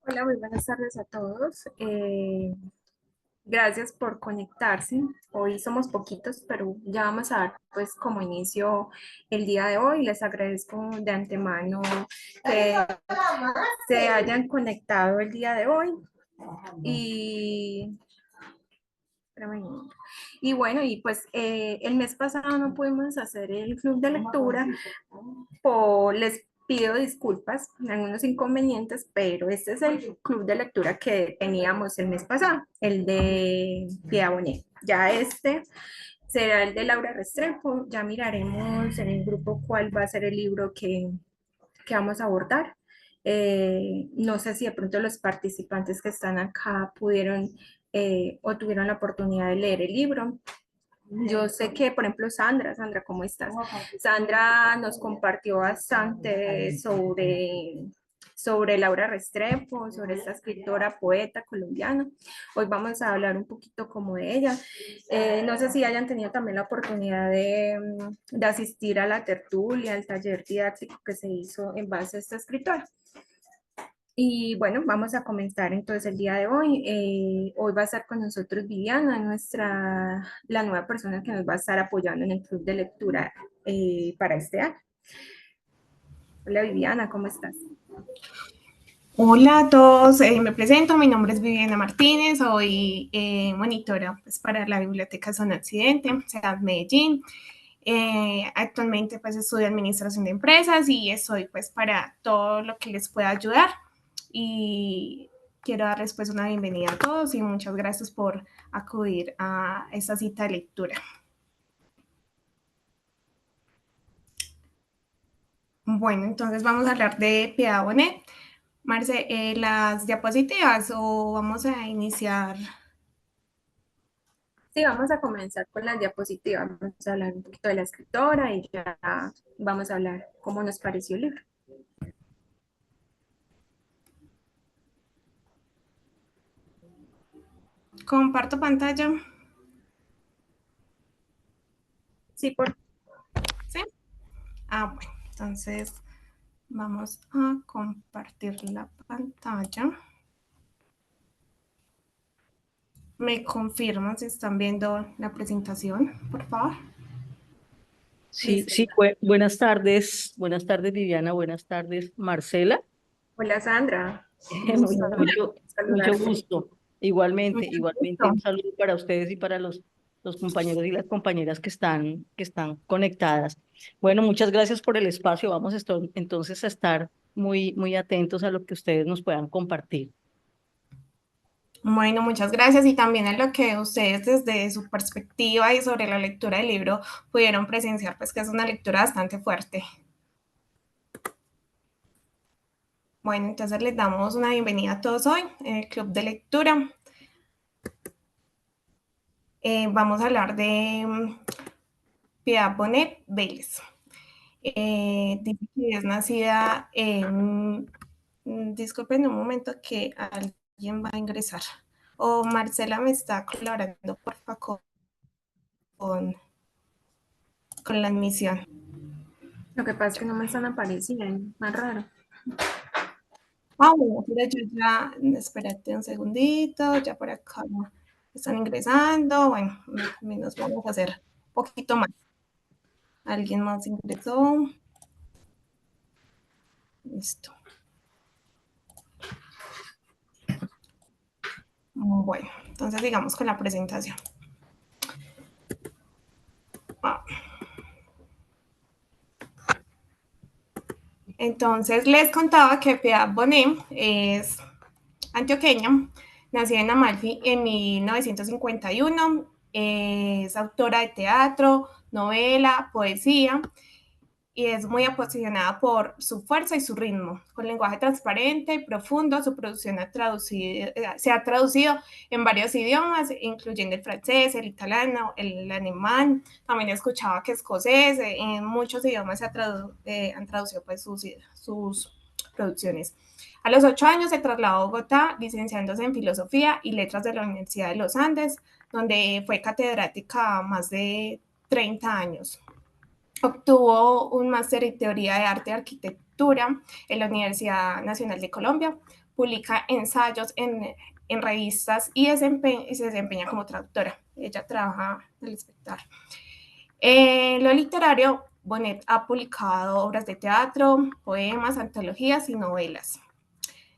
Hola, muy buenas tardes a todos. Gracias por conectarse. Hoy somos poquitos, pero ya vamos a dar pues como inicio el día de hoy. Les agradezco de antemano que se hayan conectado el día de hoy. Y, espérame un minuto. Y bueno, y pues el mes pasado no pudimos hacer el club de lectura. Les pido disculpas, algunos inconvenientes, pero este es el club de lectura que teníamos el mes pasado, el de Piedad Bonet. Ya este será el de Laura Restrepo. Ya miraremos en el grupo cuál va a ser el libro que vamos a abordar. No sé si de pronto los participantes que están acá pudieron o tuvieron la oportunidad de leer el libro. Yo sé que, por ejemplo, Sandra, ¿cómo estás? Sandra nos compartió bastante sobre Laura Restrepo, sobre esta escritora, poeta colombiana. Hoy vamos a hablar un poquito como de ella. No sé si hayan tenido también la oportunidad de asistir a la tertulia, al taller didáctico que se hizo en base a esta escritora. Y bueno, vamos a comenzar entonces el día de hoy. Hoy va a estar con nosotros Viviana, la nueva persona que nos va a estar apoyando en el club de lectura para este año. Hola Viviana, ¿cómo estás? Hola a todos, me presento, mi nombre es Viviana Martínez, soy monitora pues, para la Biblioteca Zona Occidente, Ciudad Medellín. Actualmente pues estudio Administración de Empresas y estoy pues para todo lo que les pueda ayudar. Y quiero darles pues una bienvenida a todos y muchas gracias por acudir a esta cita de lectura. Bueno, entonces vamos a hablar de Piedad Bonet. Marce, las diapositivas o vamos a iniciar. Sí, vamos a comenzar con las diapositivas. Vamos a hablar un poquito de la escritora y ya vamos a hablar cómo nos pareció el libro. Comparto pantalla. Sí, por ¿Sí? Bueno, entonces vamos a compartir la pantalla. ¿Me confirman si están viendo la presentación, por favor? Sí, listo. sí, buenas tardes Viviana, buenas tardes Marcela. Hola Sandra, Mucho, gusto mucho, mucho saludarte. gusto. Igualmente, Mucho igualmente un gusto. saludo para ustedes y para los compañeros y las compañeras que están conectadas. Bueno, muchas gracias por el espacio. Vamos entonces a estar muy, muy atentos a lo que ustedes nos puedan compartir. Bueno, muchas gracias y también a lo que ustedes desde su perspectiva y sobre la lectura del libro pudieron presenciar, pues que es una lectura bastante fuerte. Bueno, entonces les damos una bienvenida a todos hoy en el Club de Lectura. Vamos a hablar de Piedad Bonet Vélez. Dice que es nacida en... Disculpen un momento que alguien va a ingresar. O Marcela me está colaborando, porfa, con, con la admisión. Lo que pasa es que no me están apareciendo, más raro. Bueno, pero yo ya, espérate un segundito, ya por acá están ingresando. Bueno, menos vamos a hacer un poquito más. Alguien más ingresó. Listo. Bueno, entonces digamos con la presentación. Ah, Entonces les contaba que Piedad Bonet es antioqueña, nacida en Amalfi en 1951, es autora de teatro, novela, poesía y es muy apasionada por su fuerza y su ritmo. Con lenguaje transparente y profundo, su producción se ha traducido en varios idiomas, incluyendo el francés, el italiano, el alemán. También escuchaba que escocés, en muchos idiomas han traducido pues, sus producciones. A los 8 años se trasladó a Bogotá, licenciándose en Filosofía y Letras de la Universidad de los Andes, donde fue catedrática más de 30 años. Obtuvo un máster en Teoría de Arte y Arquitectura en la Universidad Nacional de Colombia, publica ensayos en revistas y se desempeña como traductora. Ella trabaja en el espectáculo. En lo literario, Bonet ha publicado obras de teatro, poemas, antologías y novelas.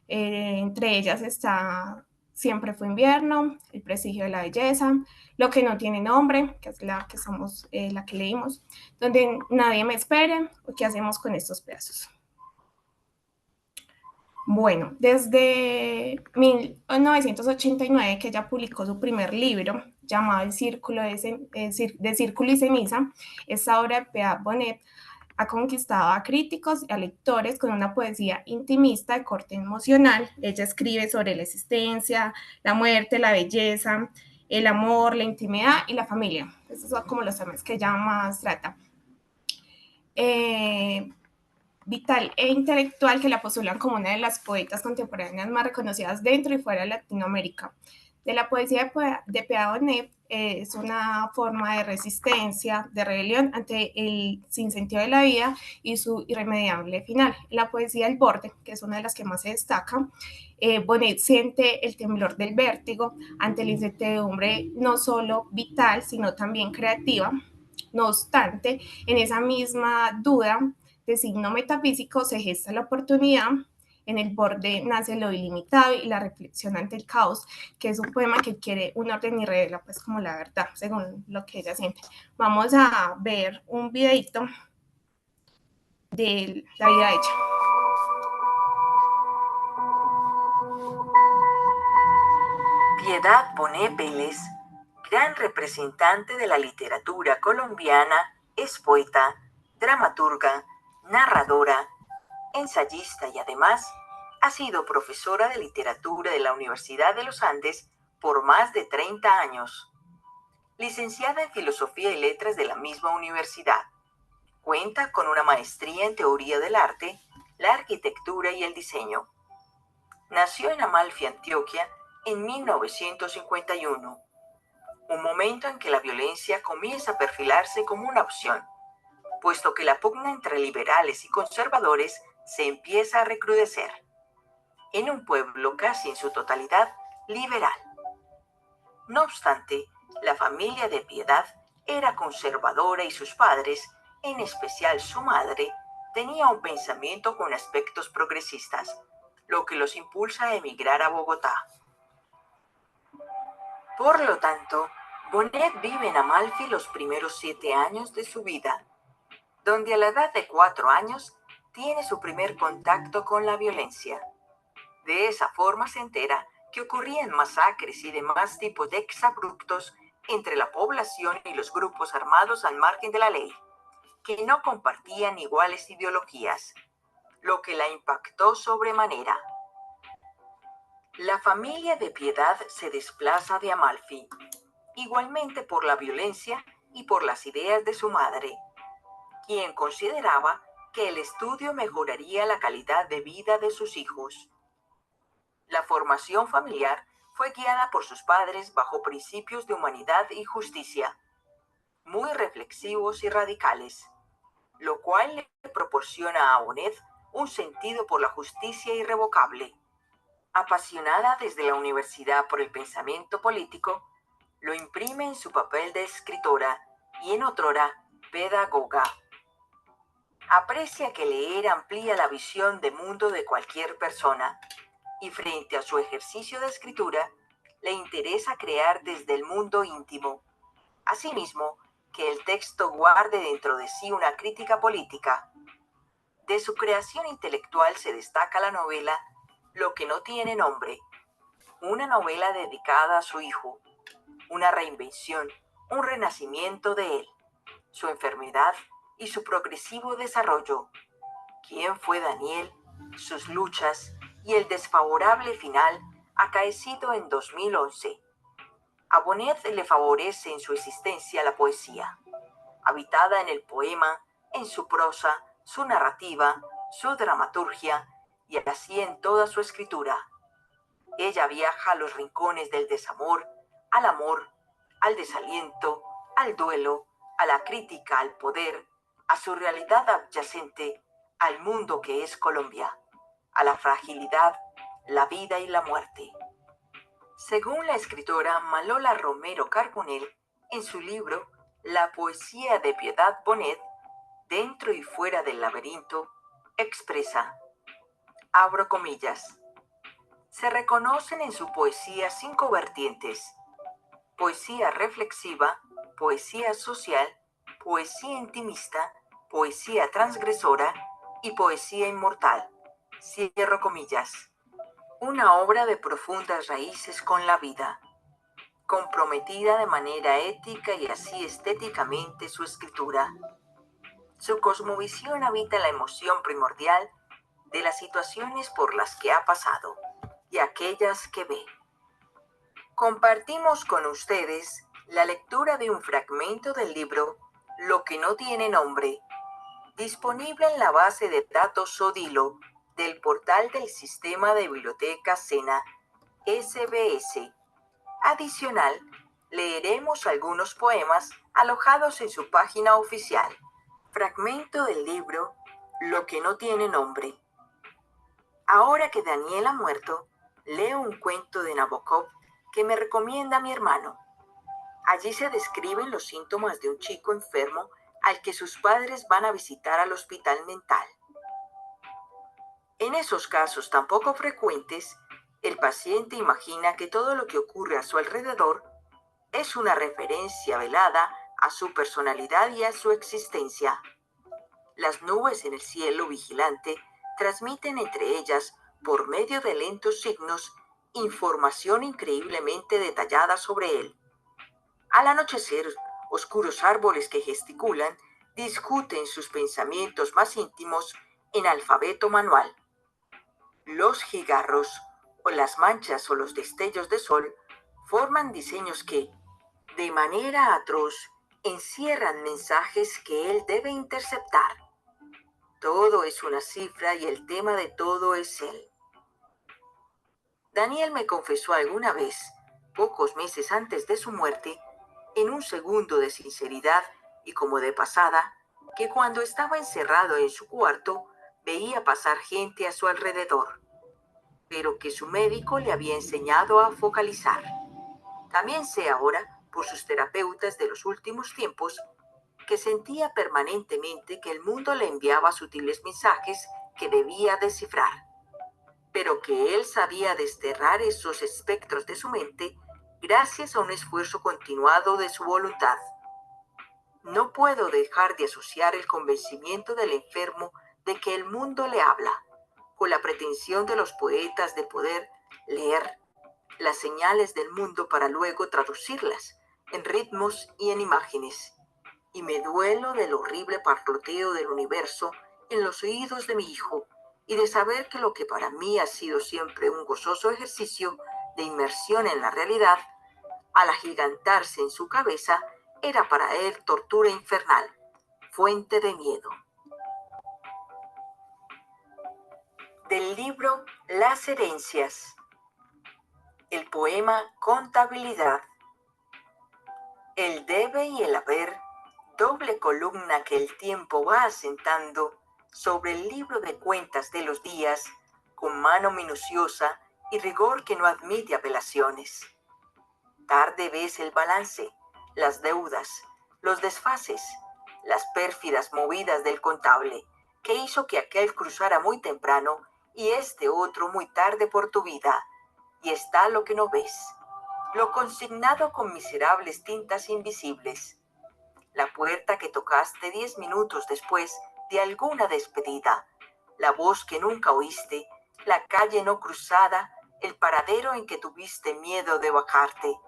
Entre ellas está Siempre fue invierno, El prestigio de la belleza, Lo que no tiene nombre, que es la que leímos, Donde nadie me espere, o ¿Qué hacemos con estos pedazos? Bueno, desde 1989 que ella publicó su primer libro, llamado El Círculo de Círculo y Ceniza, esta obra de Piedad Bonet ha conquistado a críticos y a lectores con una poesía intimista de corte emocional. Ella escribe sobre la existencia, la muerte, la belleza, el amor, la intimidad y la familia. Esos son como los temas que ella más trata. Vital e intelectual, que la postulan como una de las poetas contemporáneas más reconocidas dentro y fuera de Latinoamérica. De la poesía de Piedad Bonet es una forma de resistencia, de rebelión ante el sinsentido de la vida y su irremediable final. La poesía del borde, que es una de las que más se destaca, Bonet siente el temblor del vértigo ante la incertidumbre no solo vital, sino también creativa. No obstante, en esa misma duda de signo metafísico se gesta la oportunidad, en el borde nace lo ilimitado y la reflexión ante el caos, que es un poema que quiere un orden y revela pues como la verdad, según lo que ella siente. Vamos a ver un videito de la vida de ella. Piedad Bonet Vélez, gran representante de la literatura colombiana, es poeta, dramaturga, narradora, ensayista y además ha sido profesora de literatura de la Universidad de los Andes por más de 30 años. Licenciada en Filosofía y Letras de la misma universidad. Cuenta con una maestría en Teoría del Arte, la Arquitectura y el Diseño. Nació en Amalfi, Antioquia, en 1951, un momento en que la violencia comienza a perfilarse como una opción, puesto que la pugna entre liberales y conservadores se empieza a recrudecer, en un pueblo casi en su totalidad liberal. No obstante, la familia de Piedad era conservadora y sus padres, en especial su madre, tenía un pensamiento con aspectos progresistas, lo que los impulsa a emigrar a Bogotá. Por lo tanto, Bonet vive en Amalfi los primeros 7 años de su vida, donde a la edad de 4 años tiene su primer contacto con la violencia. De esa forma se entera que ocurrían masacres y demás tipos de exabruptos entre la población y los grupos armados al margen de la ley, que no compartían iguales ideologías, lo que la impactó sobremanera. La familia de Piedad se desplaza de Amalfi, igualmente por la violencia y por las ideas de su madre, quien consideraba que el estudio mejoraría la calidad de vida de sus hijos. La formación familiar fue guiada por sus padres bajo principios de humanidad y justicia, muy reflexivos y radicales, lo cual le proporciona a Bonet un sentido por la justicia irrevocable. Apasionada desde la universidad por el pensamiento político, lo imprime en su papel de escritora y en otrora pedagoga. Aprecia que leer amplía la visión de mundo de cualquier persona, y frente a su ejercicio de escritura, le interesa crear desde el mundo íntimo. Asimismo, que el texto guarde dentro de sí una crítica política. De su creación intelectual se destaca la novela Lo que no tiene nombre, una novela dedicada a su hijo, una reinvención, un renacimiento de él, su enfermedad y su progresivo desarrollo. ¿Quién fue Daniel?, sus luchas y el desfavorable final acaecido en 2011. A Bonet le favorece en su existencia la poesía, habitada en el poema, en su prosa, su narrativa, su dramaturgia y así en toda su escritura. Ella viaja a los rincones del desamor, al amor, al desaliento, al duelo, a la crítica al poder, a su realidad adyacente, al mundo que es Colombia, a la fragilidad, la vida y la muerte. Según la escritora Malola Romero Carbonell, en su libro La poesía de Piedad Bonet, Dentro y fuera del laberinto, expresa, abro comillas, se reconocen en su poesía 5 vertientes: poesía reflexiva, poesía social, poesía intimista, poesía transgresora y poesía inmortal. Cierro comillas. Una obra de profundas raíces con la vida, comprometida de manera ética y así estéticamente su escritura. Su cosmovisión habita la emoción primordial de las situaciones por las que ha pasado y aquellas que ve. Compartimos con ustedes la lectura de un fragmento del libro Lo que no tiene nombre, disponible en la base de datos Sodilo del portal del Sistema de Bibliotecas SENA, SBS. Adicional, leeremos algunos poemas alojados en su página oficial. Fragmento del libro Lo que no tiene nombre. Ahora que Daniel ha muerto, leo un cuento de Nabokov que me recomienda mi hermano. Allí se describen los síntomas de un chico enfermo al que sus padres van a visitar al hospital mental. En esos casos tan poco frecuentes, el paciente imagina que todo lo que ocurre a su alrededor es una referencia velada a su personalidad y a su existencia. Las nubes en el cielo vigilante transmiten entre ellas, por medio de lentos signos, información increíblemente detallada sobre él. Al anochecer, oscuros árboles que gesticulan discuten sus pensamientos más íntimos en alfabeto manual. Los cigarros, o las manchas o los destellos de sol, forman diseños que, de manera atroz, encierran mensajes que él debe interceptar. Todo es una cifra y el tema de todo es él. Daniel me confesó alguna vez, pocos meses antes de su muerte, en un segundo de sinceridad y como de pasada, que cuando estaba encerrado en su cuarto, veía pasar gente a su alrededor, pero que su médico le había enseñado a focalizar. También sé ahora, por sus terapeutas de los últimos tiempos, que sentía permanentemente que el mundo le enviaba sutiles mensajes que debía descifrar, pero que él sabía desterrar esos espectros de su mente gracias a un esfuerzo continuado de su voluntad. No puedo dejar de asociar el convencimiento del enfermo de que el mundo le habla, con la pretensión de los poetas de poder leer las señales del mundo para luego traducirlas en ritmos y en imágenes. Y me duelo del horrible parloteo del universo en los oídos de mi hijo y de saber que lo que para mí ha sido siempre un gozoso ejercicio de inmersión en la realidad, al agigantarse en su cabeza, era para él tortura infernal, fuente de miedo. Del libro Las herencias. El poema Contabilidad. El debe y el haber, doble columna que el tiempo va asentando sobre el libro de cuentas de los días, con mano minuciosa y rigor que no admite apelaciones. Tarde ves el balance, las deudas, los desfases, las pérfidas movidas del contable, que hizo que aquel cruzara muy temprano y este otro muy tarde por tu vida, y está lo que no ves, lo consignado con miserables tintas invisibles, la puerta que tocaste 10 minutos después de alguna despedida, la voz que nunca oíste, la calle no cruzada, el paradero en que tuviste miedo de bajarte,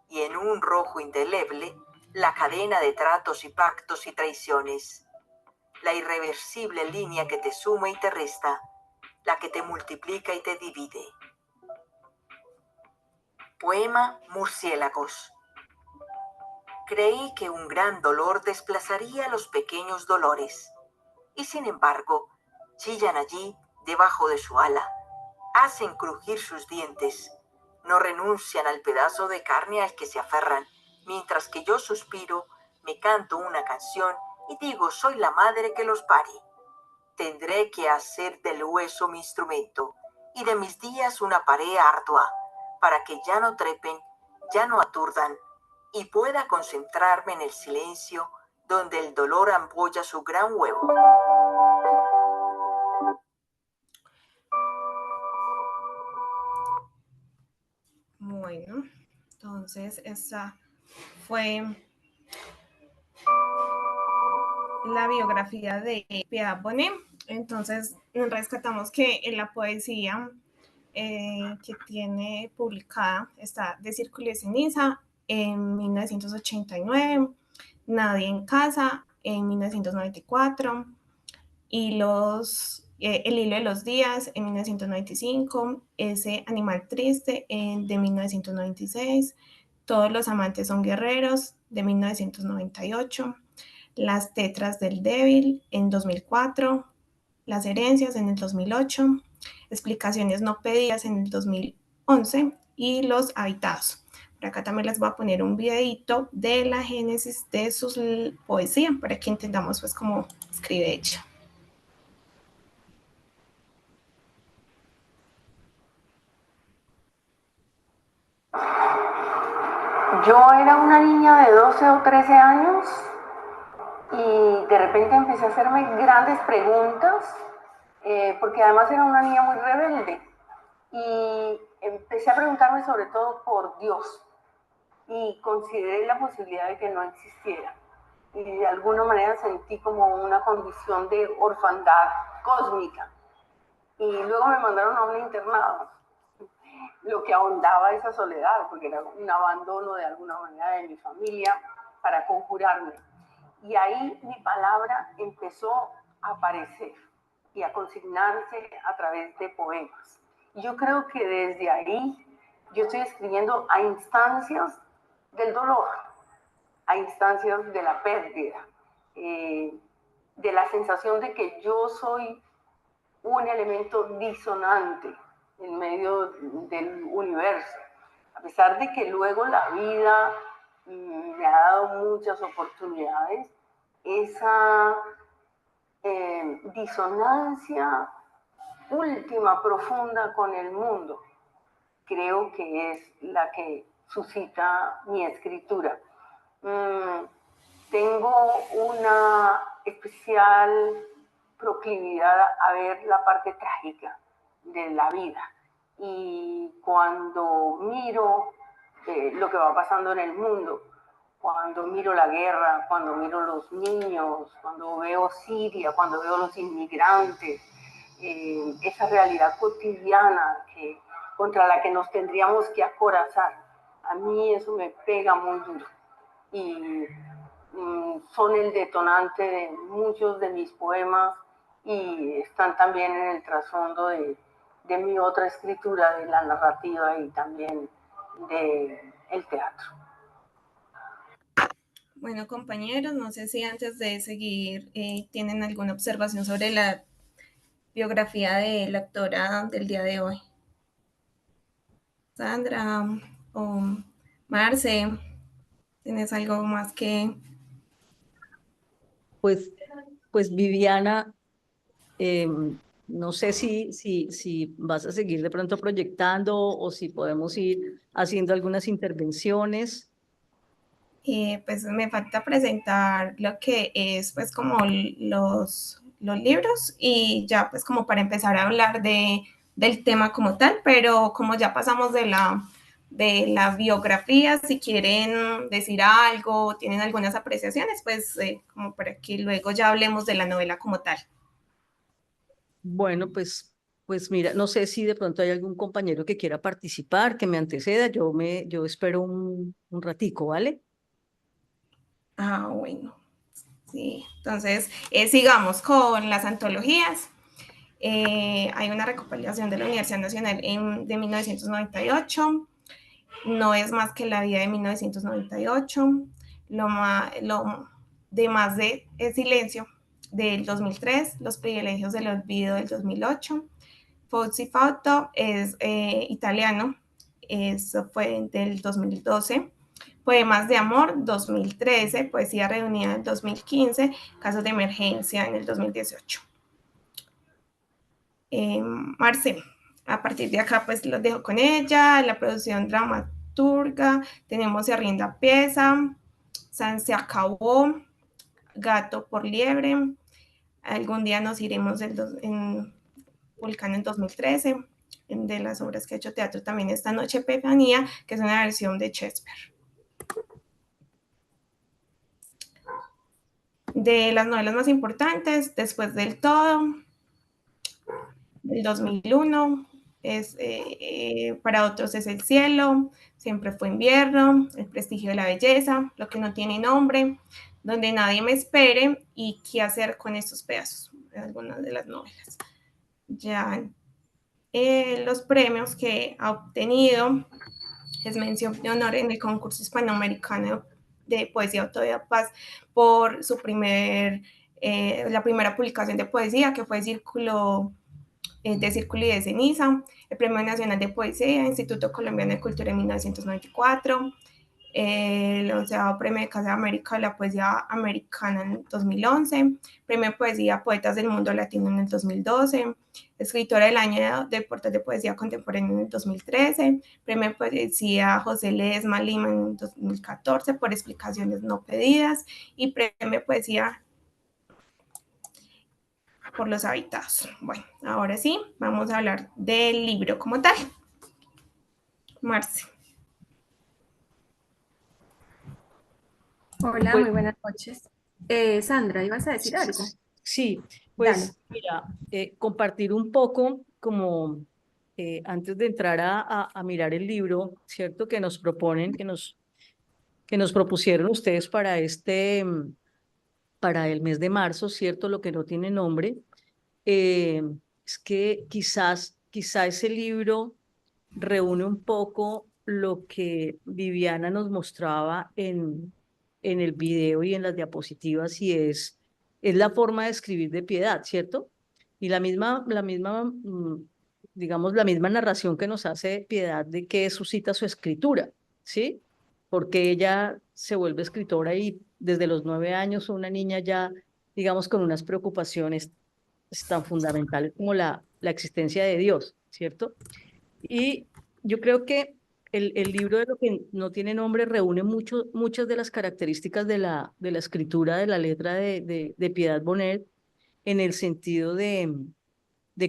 y en un rojo indeleble, la cadena de tratos y pactos y traiciones, la irreversible línea que te suma y te resta, la que te multiplica y te divide. Poema Murciélagos. Creí que un gran dolor desplazaría los pequeños dolores, y sin embargo, chillan allí, debajo de su ala, hacen crujir sus dientes, no renuncian al pedazo de carne al que se aferran, mientras que yo suspiro, me canto una canción y digo soy la madre que los pare. Tendré que hacer del hueso mi instrumento, y de mis días una pared ardua, para que ya no trepen, ya no aturdan, y pueda concentrarme en el silencio donde el dolor ampolla su gran huevo. Bueno, entonces esa fue la biografía de Piedad Bonet. Entonces rescatamos que en la poesía que tiene publicada está De Círculo y Ceniza en 1989, Nadie en Casa en 1994, El Hilo de los Días en 1995, Ese Animal Triste de 1996, Todos los amantes son guerreros de 1998, Las tetras del débil en 2004, Las herencias en el 2008, Explicaciones no pedidas en el 2011 y Los habitados. Por acá también les voy a poner un videito de la génesis de su poesía para que entendamos pues cómo escribe ella. Yo era una niña de 12 o 13 años y de repente empecé a hacerme grandes preguntas, porque además era una niña muy rebelde. Y empecé a preguntarme sobre todo por Dios y consideré la posibilidad de que no existiera. Y de alguna manera sentí como una condición de orfandad cósmica. Y luego me mandaron a un internado, lo que ahondaba esa soledad, porque era un abandono de alguna manera de mi familia para conjurarme. Y ahí mi palabra empezó a aparecer y a consignarse a través de poemas. Y yo creo que desde ahí yo estoy escribiendo a instancias del dolor, a instancias de la pérdida, de la sensación de que yo soy un elemento disonante en medio del universo, a pesar de que luego la vida me ha dado muchas oportunidades. Esa disonancia última, profunda con el mundo, creo que es la que suscita mi escritura. Tengo una especial proclividad a ver la parte trágica de la vida, y cuando miro lo que va pasando en el mundo, cuando miro la guerra, cuando miro los niños, cuando veo Siria, cuando veo los inmigrantes, esa realidad cotidiana contra la que nos tendríamos que acorazar, a mí eso me pega muy duro y son el detonante de muchos de mis poemas y están también en el trasfondo de mi otra escritura, de la narrativa y también del teatro. Bueno, compañeros, no sé si antes de seguir tienen alguna observación sobre la biografía de la autora del día de hoy. Sandra o Marce, ¿tienes algo más que...? Pues Viviana, no sé si vas a seguir de pronto proyectando o si podemos ir haciendo algunas intervenciones. Pues me falta presentar lo que es pues como los libros y ya pues como para empezar a hablar del tema como tal, pero como ya pasamos de la biografía, si quieren decir algo, tienen algunas apreciaciones, pues como para que luego ya hablemos de la novela como tal. Bueno, pues mira, no sé si de pronto hay algún compañero que quiera participar, que me anteceda, yo espero un ratico, ¿vale? Ah, bueno, sí. Entonces, sigamos con las antologías. Hay una recopilación de la Universidad Nacional de 1998, No es más que la vida de 1998, lo de más de Silencio del 2003, Los privilegios del olvido del 2008, Fozzi Foto es italiano, eso fue del 2012, Poemas de Amor 2013, Poesía Reunida en 2015, Casos de Emergencia en el 2018. Marce, A partir de acá, pues los dejo con ella, la producción dramaturga, tenemos Se arrienda pieza, San se acabó, Gato por liebre, algún día nos iremos en Vulcano en 2013, de las obras que ha hecho teatro también Esta noche Epifanía, que es una versión de Shakespeare. De las novelas más importantes, Después del todo, del 2001, para otros es El cielo, Siempre fue invierno, El prestigio de la belleza, Lo que no tiene nombre, Donde nadie me espere y Qué hacer con estos pedazos, algunas de las novelas. Ya los premios que ha obtenido es mención de honor en el concurso hispanoamericano de poesía Autoridad Paz por su la primera publicación de poesía, que fue Círculo de Círculo y de Ceniza, el Premio Nacional de Poesía, Instituto Colombiano de Cultura en 1994, el 11º Premio de Casa de América de la Poesía Americana en 2011, Premio de Poesía Poetas del Mundo Latino en el 2012, Escritora del Año del Portal de Poesía Contemporánea en el 2013, Premio de Poesía José Ledesma Lima en 2014 por explicaciones no pedidas y Premio de Poesía por los habitados. Bueno, ahora sí, vamos a hablar del libro como tal. Marce. Hola, Pues, muy buenas noches. Sandra, ¿ibas a decir algo? sí, Dale. pues mira, compartir un poco como antes de entrar a mirar el libro, ¿cierto? Que nos proponen, que nos propusieron ustedes para para el mes de marzo, ¿cierto? Lo que no tiene nombre. eh, es que quizá ese libro reúne un poco lo que Viviana nos mostraba en el video y en las diapositivas, y es la forma de escribir de Piedad, ¿cierto? Y digamos, la misma narración que nos hace Piedad de que suscita su escritura, ¿sí? Porque ella se vuelve escritora y desde los 9 años una niña ya, digamos, con unas preocupaciones tan fundamentales como la existencia de Dios, ¿cierto? Y yo creo que el libro de Lo que no tiene nombre reúne muchas de las características de la escritura, de la letra de Piedad Bonet, en el sentido de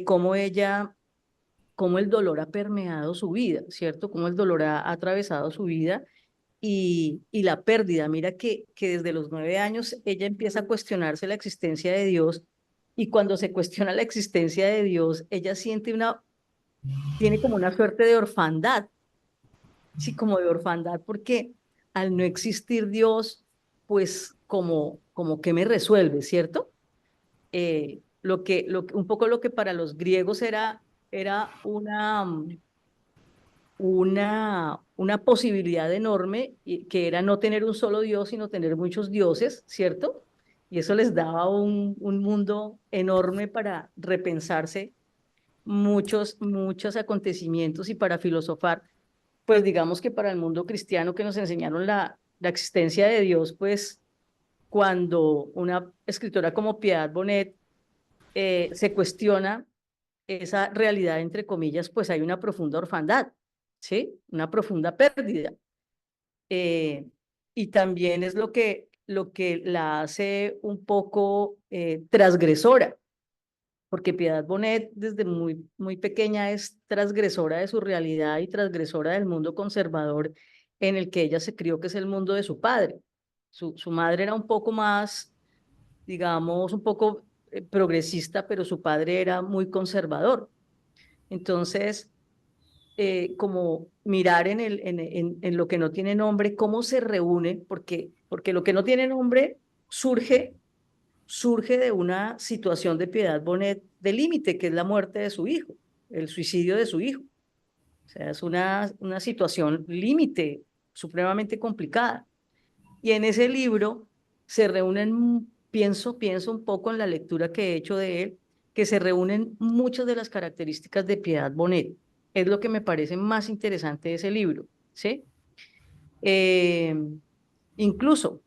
cómo el dolor ha permeado su vida, ¿cierto? Cómo el dolor ha atravesado su vida y la pérdida. Mira que desde los 9 años ella empieza a cuestionarse la existencia de Dios, y cuando se cuestiona la existencia de Dios, ella tiene como una suerte de orfandad, sí, como de orfandad, porque al no existir Dios, pues como que me resuelve, ¿cierto? Un poco lo que para los griegos era una posibilidad enorme, que era no tener un solo Dios, sino tener muchos dioses, ¿cierto? Y eso les daba un mundo enorme para repensarse muchos acontecimientos y para filosofar. Pues digamos que para el mundo cristiano, que nos enseñaron la existencia de Dios, pues cuando una escritora como Piedad Bonet se cuestiona esa realidad, entre comillas, pues hay una profunda orfandad, ¿sí? Una profunda pérdida. Eh, y también es lo que la hace un poco transgresora, porque Piedad Bonet desde muy pequeña es transgresora de su realidad y transgresora del mundo conservador en el que ella se crió, que es el mundo de su padre. Su madre era un poco más, digamos, un poco progresista, pero su padre era muy conservador. Entonces, como mirar en lo que no tiene nombre, cómo se reúne, porque lo que no tiene nombre surge de una situación de Piedad Bonet de límite, que es la muerte de su hijo, el suicidio de su hijo. O sea, es una situación límite, supremamente complicada. Y en ese libro se reúnen, pienso un poco en la lectura que he hecho de él, que se reúnen muchas de las características de Piedad Bonet. Es lo que me parece más interesante de ese libro, ¿sí? Eh, incluso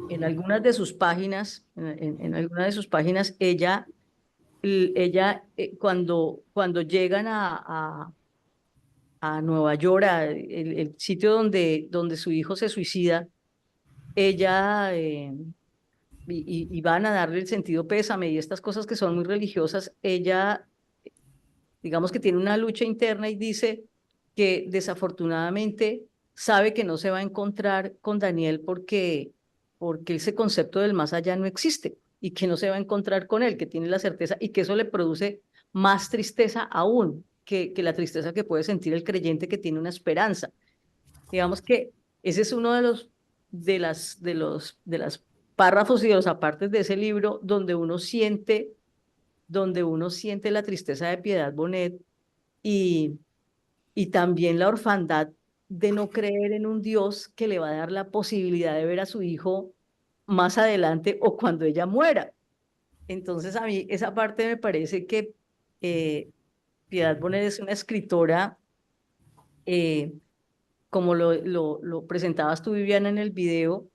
en algunas de sus páginas, ella ella, cuando llegan a Nueva York, el sitio donde su hijo se suicida, ella, y van a darle el sentido pésame y estas cosas que son muy religiosas, ella, digamos que tiene una lucha interna y dice que desafortunadamente sabe que no se va a encontrar con Daniel porque ese concepto del más allá no existe y que no se va a encontrar con él, que tiene la certeza y que eso le produce más tristeza aún que la tristeza que puede sentir el creyente que tiene una esperanza. Digamos que ese es uno de las párrafos y de los apartes de ese libro donde uno siente la tristeza de Piedad Bonet y, y también la orfandad de no creer en un Dios que le va a dar la posibilidad de ver a su hijo más adelante o cuando ella muera. Entonces a mí esa parte me parece que eh, Piedad Bonet es una escritora, eh, como lo presentabas tú, Viviana, en el video,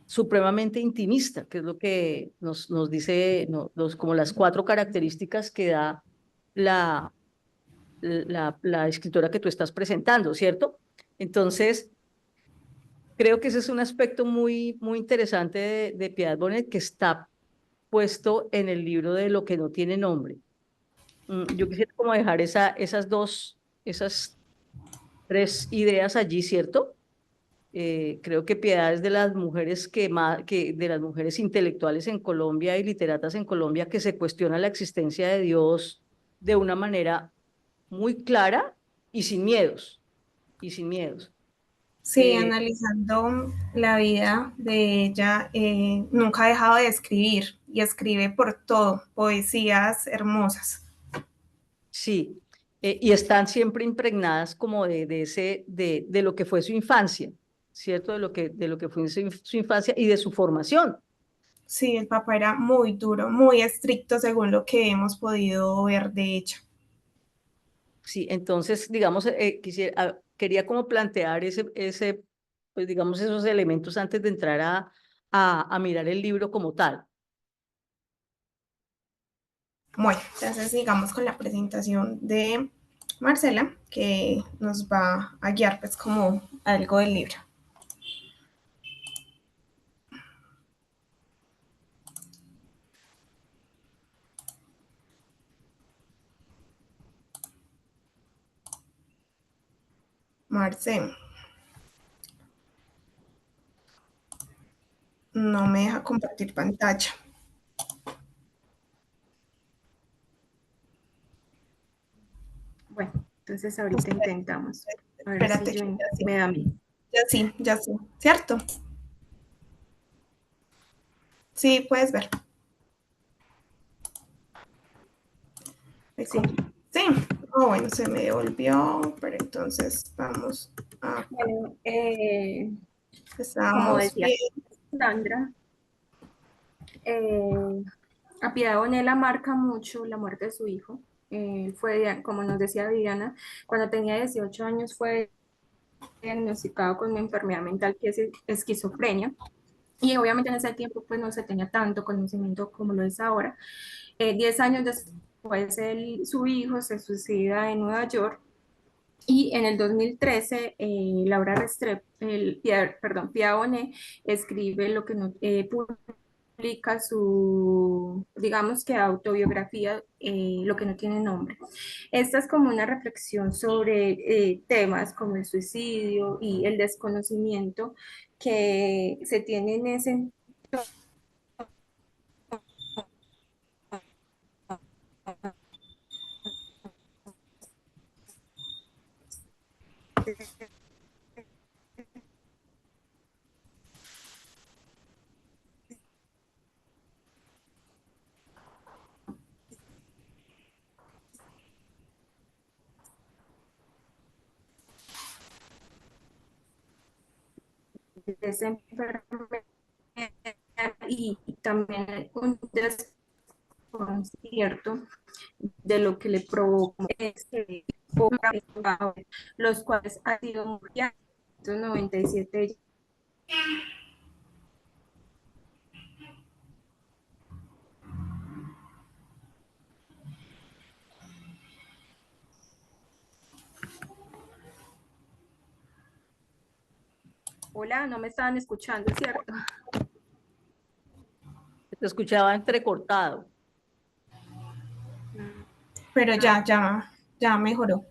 supremamente intimista, que es lo que nos dice, como las 4 características que da la, la escritora que tú estás presentando, ¿cierto? Entonces, creo que ese es un aspecto muy, muy interesante de Piedad Bonet que está puesto en el libro de Lo que no tiene nombre. Yo quisiera como dejar esas 3 ideas allí, ¿cierto? Creo que Piedad es de las mujeres de las mujeres intelectuales en Colombia y literatas en Colombia que se cuestiona la existencia de Dios de una manera muy clara y sin miedos, y sin miedos. Sí, analizando la vida de ella, nunca ha dejado de escribir y escribe por todo, poesías hermosas. Sí, y están siempre impregnadas como de lo que fue su infancia, ¿cierto? De lo que fue su infancia y de su formación. Sí, el papá era muy duro, muy estricto según lo que hemos podido ver de ella. Sí, entonces, digamos, quería como plantear pues digamos, esos elementos antes de entrar a mirar el libro como tal. Bueno, entonces sigamos con la presentación de Marcela, que nos va a guiar pues como algo del libro. Marce, no me deja compartir pantalla. Bueno, entonces ahorita intentamos. A ver si Espérate, yo ya sí, me da a mí. ya sí, ¿cierto? Sí, puedes ver. Sí. Sí. Oh, bueno, se me devolvió, pero entonces vamos a... Bueno, como Estamos decía bien. Sandra, a Piedad Bonela marca mucho la muerte de su hijo. Como nos decía Diana, cuando tenía 18 años fue diagnosticado con una enfermedad mental que es esquizofrenia. Y obviamente en ese tiempo pues no se tenía tanto conocimiento como lo es ahora. 10 años después, su hijo se suicida en Nueva York y en el 2013 Laura Restrepo, Pia Bonet escribe lo que no, publica su, digamos que autobiografía, Lo que no tiene nombre. Esta es como una reflexión sobre temas como el suicidio y el desconocimiento que se tiene en ese esa enfermedad y también un desconcierto de lo que le provocó los cuales ha sido muy 97. Hola, no me estaban escuchando, ¿cierto? Te escuchaba entrecortado. Pero Ah, ya mejoró.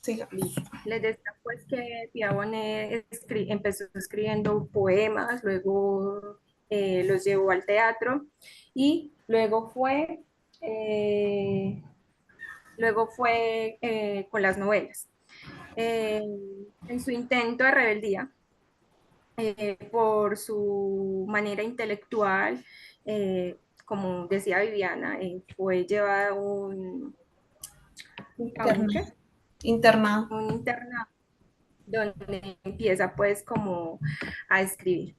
Siga. listo. Les decía pues que Pierre Bonet empezó escribiendo poemas, luego los llevó al teatro y eh, luego fue con las novelas. Eh, en su intento de rebeldía, por su manera intelectual, como decía Viviana, fue llevada a un, Internado. ¿qué? Internado. Un internado donde empieza pues como a escribir.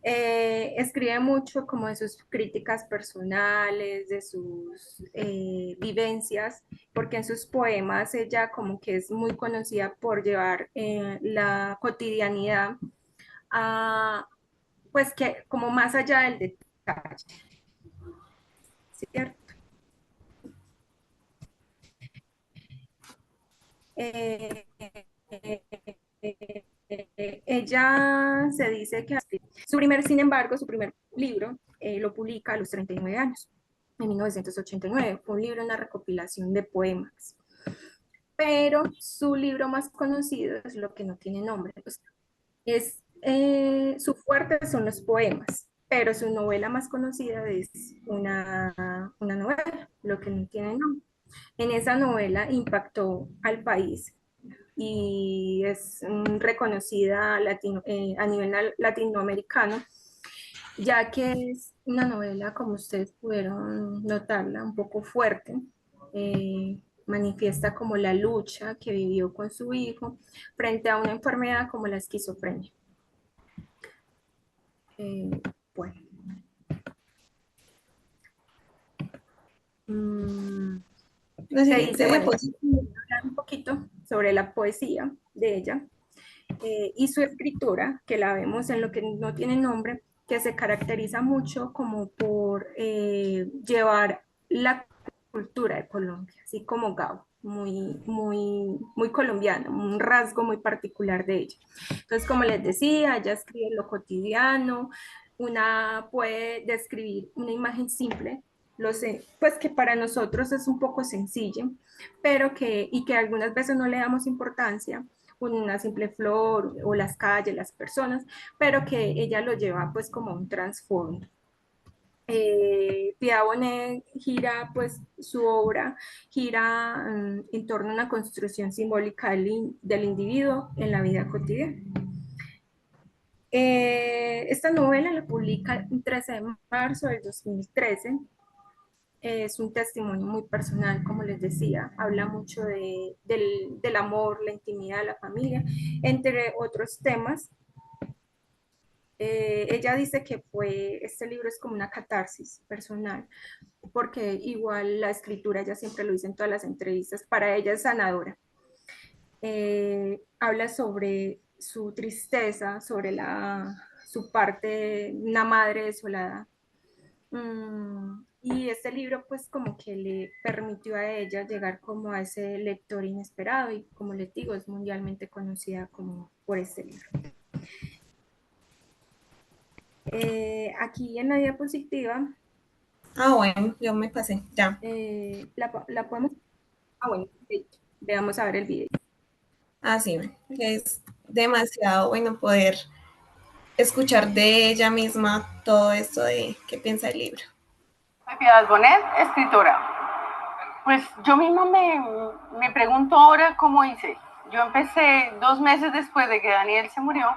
Escribe mucho como de sus críticas personales, de sus vivencias, porque en sus poemas ella como que es muy conocida por llevar la cotidianidad a, pues que como más allá del detalle, ¿cierto? Eh, ella se dice que sin embargo, su primer libro lo publica a los 39 años, en 1989. Fue un libro, una recopilación de poemas. Pero su libro más conocido es Lo que no tiene nombre. O sea, su fuerte son los poemas, pero su novela más conocida es una novela, Lo que no tiene nombre. En esa novela impactó al país y es reconocida a nivel latinoamericano, ya que es una novela, como ustedes pudieron notarla, un poco fuerte. Manifiesta como la lucha que vivió con su hijo frente a una enfermedad como la esquizofrenia. Eh, bueno. La Se siguiente dice, bueno, diapositiva. hablar un poquito sobre la poesía de ella y su escritura, que la vemos en Lo que no tiene nombre, que se caracteriza mucho como por llevar la cultura de Colombia, así como Gabo, muy colombiana, un rasgo muy particular de ella. Entonces, como les decía, ella escribe lo cotidiano, una puede describir una imagen simple, lo sé, pues que para nosotros es un poco sencilla, pero que algunas veces no le damos importancia, una simple flor o las calles, las personas, pero que ella lo lleva pues como un trasfondo. Pia Bonet gira pues su obra, gira en torno a una construcción simbólica del individuo en la vida cotidiana. Esta novela la publica el 13 de marzo del 2013. Es un testimonio muy personal, como les decía, habla mucho del amor, la intimidad, la familia, entre otros temas. Ella dice que este libro es como una catarsis personal, porque igual la escritura, ella siempre lo dice en todas las entrevistas, para ella es sanadora. Habla sobre su tristeza, sobre su parte, una madre desolada. Y este libro pues como que le permitió a ella llegar como a ese lector inesperado y como les digo, es mundialmente conocida como por este libro. Aquí en la diapositiva Bueno, yo me pasé, ya. la podemos... Ah, bueno, sí. Veamos a ver el video. Sí, es demasiado bueno poder escuchar de ella misma todo esto de qué piensa el libro. Soy Piedad Bonet, escritora. Pues yo misma me pregunto ahora cómo hice. Yo empecé 2 meses después de que Daniel se murió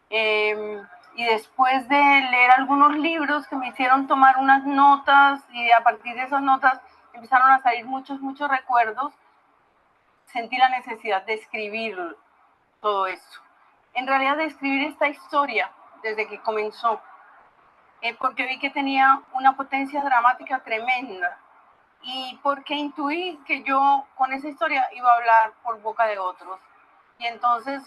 y después de leer algunos libros que me hicieron tomar unas notas y a partir de esas notas empezaron a salir muchos recuerdos, sentí la necesidad de escribir todo esto. En realidad de escribir esta historia desde que comenzó, porque vi que tenía una potencia dramática tremenda y porque intuí que yo con esa historia iba a hablar por boca de otros. Y entonces,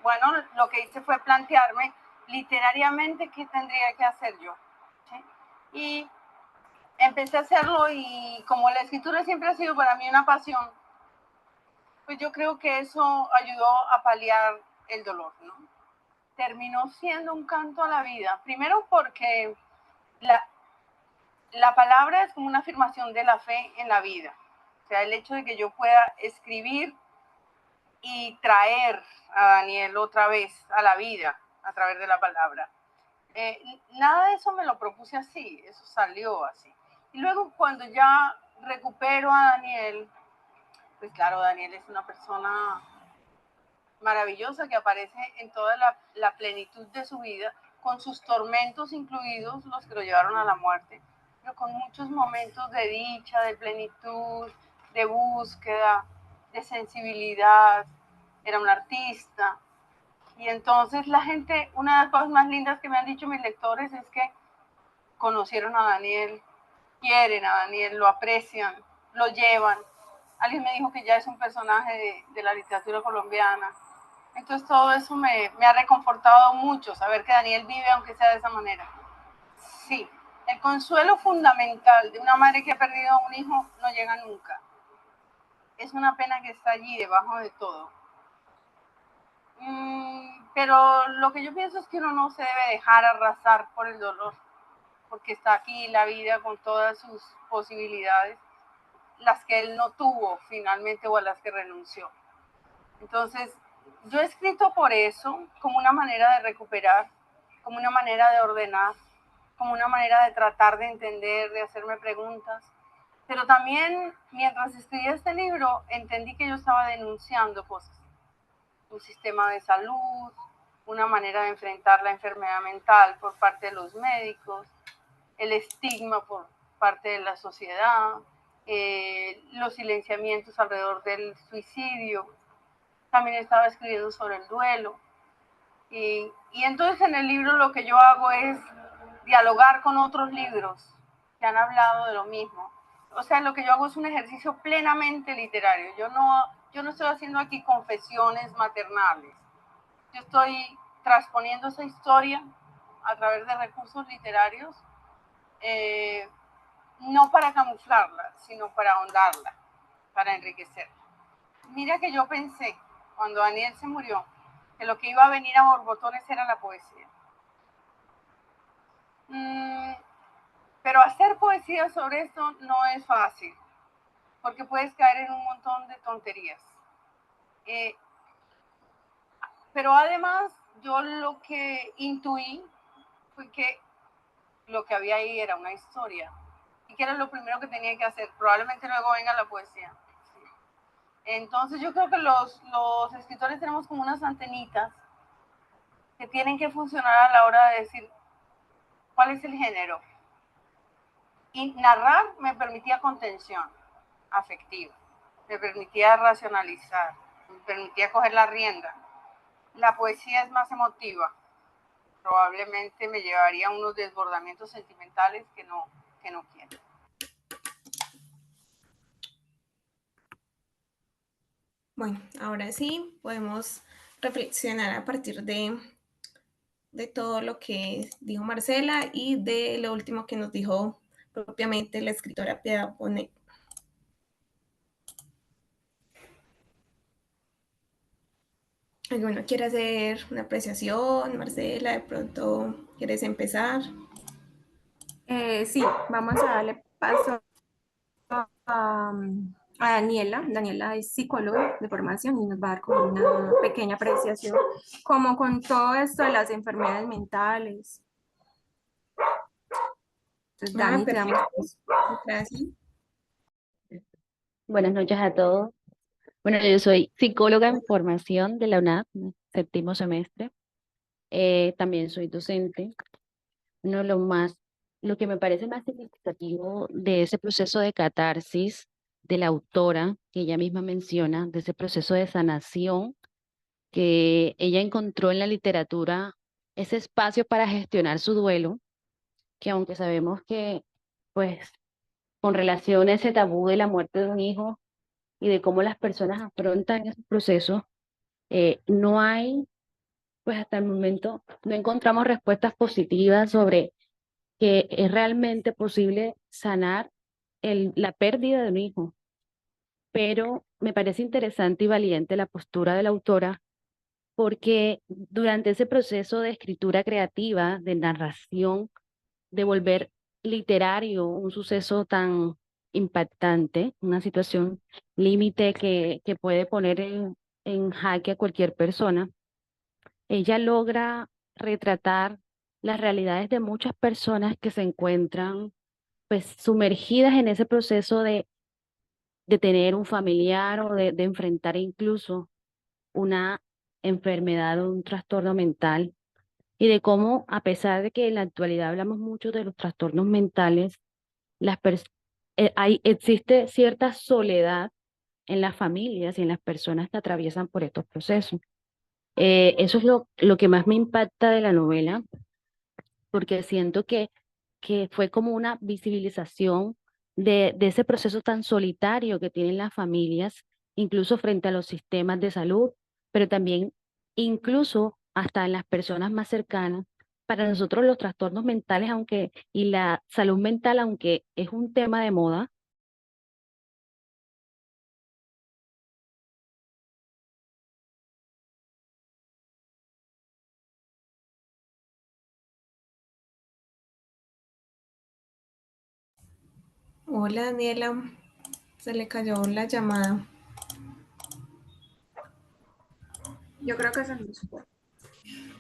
bueno, lo que hice fue plantearme literariamente qué tendría que hacer yo. ¿Sí? Y empecé a hacerlo y como la escritura siempre ha sido para mí una pasión, pues yo creo que eso ayudó a paliar el dolor, ¿no? terminó siendo un canto a la vida. Primero porque la palabra es como una afirmación de la fe en la vida. O sea, el hecho de que yo pueda escribir y traer a Daniel otra vez a la vida a través de la palabra. Nada de eso me lo propuse así, eso salió así. Y luego cuando ya recupero a Daniel, pues claro, Daniel es una persona maravillosa que aparece en toda la plenitud de su vida, con sus tormentos incluidos, los que lo llevaron a la muerte, pero con muchos momentos de dicha, de plenitud, de búsqueda, de sensibilidad. Era un artista. Y entonces la gente, una de las cosas más lindas que me han dicho mis lectores es que conocieron a Daniel, quieren a Daniel, lo aprecian, lo llevan. Alguien me dijo que ya es un personaje de la literatura colombiana. Entonces todo eso me ha reconfortado mucho, saber que Daniel vive aunque sea de esa manera. Sí, el consuelo fundamental de una madre que ha perdido a un hijo no llega nunca. Es una pena que está allí debajo de todo. Pero lo que yo pienso es que uno no se debe dejar arrasar por el dolor, porque está aquí la vida con todas sus posibilidades, las que él no tuvo finalmente o a las que renunció. Entonces, yo he escrito por eso, como una manera de recuperar, como una manera de ordenar, como una manera de tratar de entender, de hacerme preguntas. Pero también, mientras escribía este libro, entendí que yo estaba denunciando cosas. Un sistema de salud, una manera de enfrentar la enfermedad mental por parte de los médicos, el estigma por parte de la sociedad, los silenciamientos alrededor del suicidio. También estaba escribiendo sobre el duelo. Y entonces en el libro lo que yo hago es dialogar con otros libros que han hablado de lo mismo. O sea, lo que yo hago es un ejercicio plenamente literario. Yo no estoy haciendo aquí confesiones maternales. Yo estoy transponiendo esa historia a través de recursos literarios, no para camuflarla, sino para ahondarla, para enriquecerla. Mira que yo pensé, cuando Daniel se murió, que lo que iba a venir a borbotones era la poesía. Pero hacer poesía sobre esto no es fácil, porque puedes caer en un montón de tonterías. Pero además, yo lo que intuí fue que lo que había ahí era una historia, y que era lo primero que tenía que hacer. Probablemente luego venga la poesía. Entonces yo creo que los escritores tenemos como unas antenitas que tienen que funcionar a la hora de decir cuál es el género. Y narrar me permitía contención afectiva, me permitía racionalizar, me permitía coger la rienda. La poesía es más emotiva, probablemente me llevaría a unos desbordamientos sentimentales que no quiero. Bueno, ahora sí podemos reflexionar a partir de todo lo que dijo Marcela y de lo último que nos dijo propiamente la escritora Piedad Bonet. ¿Alguno quiere hacer una apreciación? Marcela, de pronto quieres empezar. Sí, vamos a darle paso a Daniela. Daniela es psicóloga de formación y nos va a dar como una pequeña apreciación, como con todo esto de las enfermedades mentales. Entonces, Dani, te damos paso. Gracias. Buenas noches a todos. Bueno, yo soy psicóloga en formación de la UNAD, séptimo semestre. También soy docente. Bueno, lo que me parece más significativo de ese proceso de catarsis de la autora, que ella misma menciona, de ese proceso de sanación, que ella encontró en la literatura ese espacio para gestionar su duelo, que aunque sabemos que, pues, con relación a ese tabú de la muerte de un hijo y de cómo las personas afrontan esos procesos, no hay, pues hasta el momento, no encontramos respuestas positivas sobre que es realmente posible sanar la pérdida de un hijo. Pero me parece interesante y valiente la postura de la autora porque durante ese proceso de escritura creativa, de narración, de volver literario un suceso tan impactante, una situación límite que puede poner en jaque a cualquier persona, ella logra retratar las realidades de muchas personas que se encuentran pues sumergidas en ese proceso de tener un familiar o de enfrentar incluso una enfermedad o un trastorno mental y de cómo, a pesar de que en la actualidad hablamos mucho de los trastornos mentales, existe cierta soledad en las familias y en las personas que atraviesan por estos procesos. Eso es lo que más me impacta de la novela, porque siento que fue como una visibilización de ese proceso tan solitario que tienen las familias, incluso frente a los sistemas de salud, pero también incluso hasta en las personas más cercanas. Para nosotros los trastornos mentales, aunque, y la salud mental, aunque es un tema de moda. Hola Daniela, se le cayó la llamada. Yo creo que se nos fue.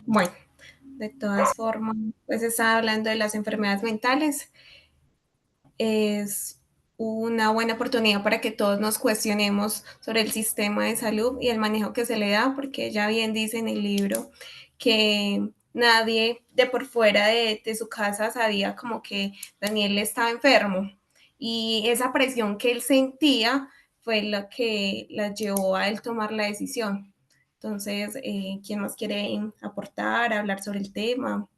Bueno, de todas formas, pues estaba hablando de las enfermedades mentales. Es una buena oportunidad para que todos nos cuestionemos sobre el sistema de salud y el manejo que se le da, porque ya bien dice en el libro que nadie de por fuera de su casa sabía como que Daniel estaba enfermo y esa presión que él sentía fue la que la llevó a él tomar la decisión. Entonces, ¿quién más quiere aportar, hablar sobre el tema?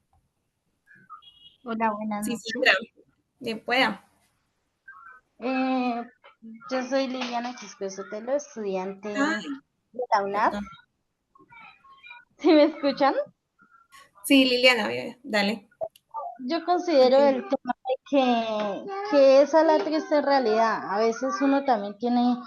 Hola, buenas Sí, noches. Sandra, bien pueda. Eh, yo soy Liliana Quispe Sotelo, estudiante de la UNAD. Perdón. ¿Sí me escuchan? Sí, Liliana, dale. Yo considero el tema de que esa es la triste realidad. A veces uno también tiene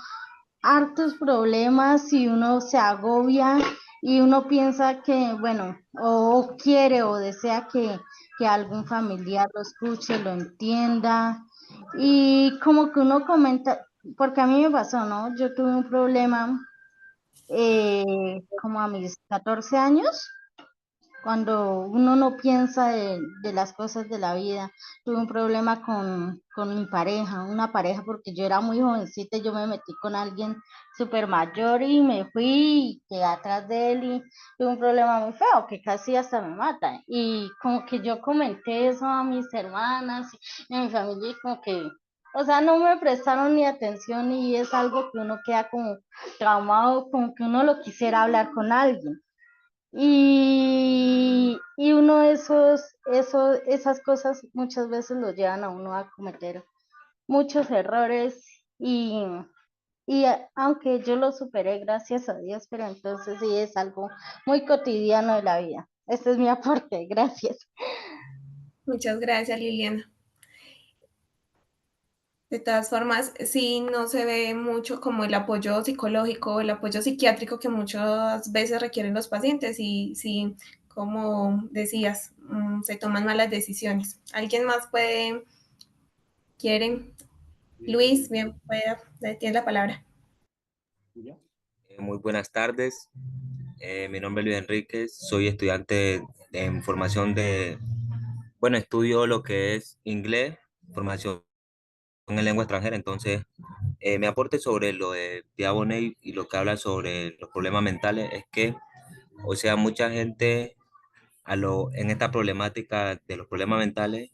hartos problemas y uno se agobia y uno piensa que, bueno, o quiere o desea que algún familiar lo escuche, lo entienda. Y como que uno comenta, porque a mí me pasó, ¿no? Yo tuve un problema como a mis 14 años cuando uno no piensa de las cosas de la vida. Tuve un problema con mi pareja, una pareja porque yo era muy jovencita y yo me metí con alguien súper mayor y me fui y quedé atrás de él y tuve un problema muy feo que casi hasta me mata. Y como que yo comenté eso a mis hermanas y a mi familia y como que, o sea, no me prestaron ni atención y es algo que uno queda como traumado, como que uno lo quisiera hablar con alguien. Y uno de esas cosas muchas veces lo llevan a uno a cometer muchos errores y aunque yo lo superé, gracias a Dios, pero entonces sí es algo muy cotidiano de la vida. Este es mi aporte, gracias. Muchas gracias, Liliana. De todas formas, sí no se ve mucho como el apoyo psicológico, el apoyo psiquiátrico que muchas veces requieren los pacientes y sí, como decías, se toman malas decisiones. ¿Alguien más quieren? Luis, bien, tiene la palabra. Muy buenas tardes. Mi nombre es Luis Enríquez. Soy estudiante en formación bueno, estudio lo que es inglés, formación en lengua extranjera. Entonces, mi aporte sobre lo de Pia Bonet y lo que habla sobre los problemas mentales es que, o sea, mucha gente en esta problemática de los problemas mentales,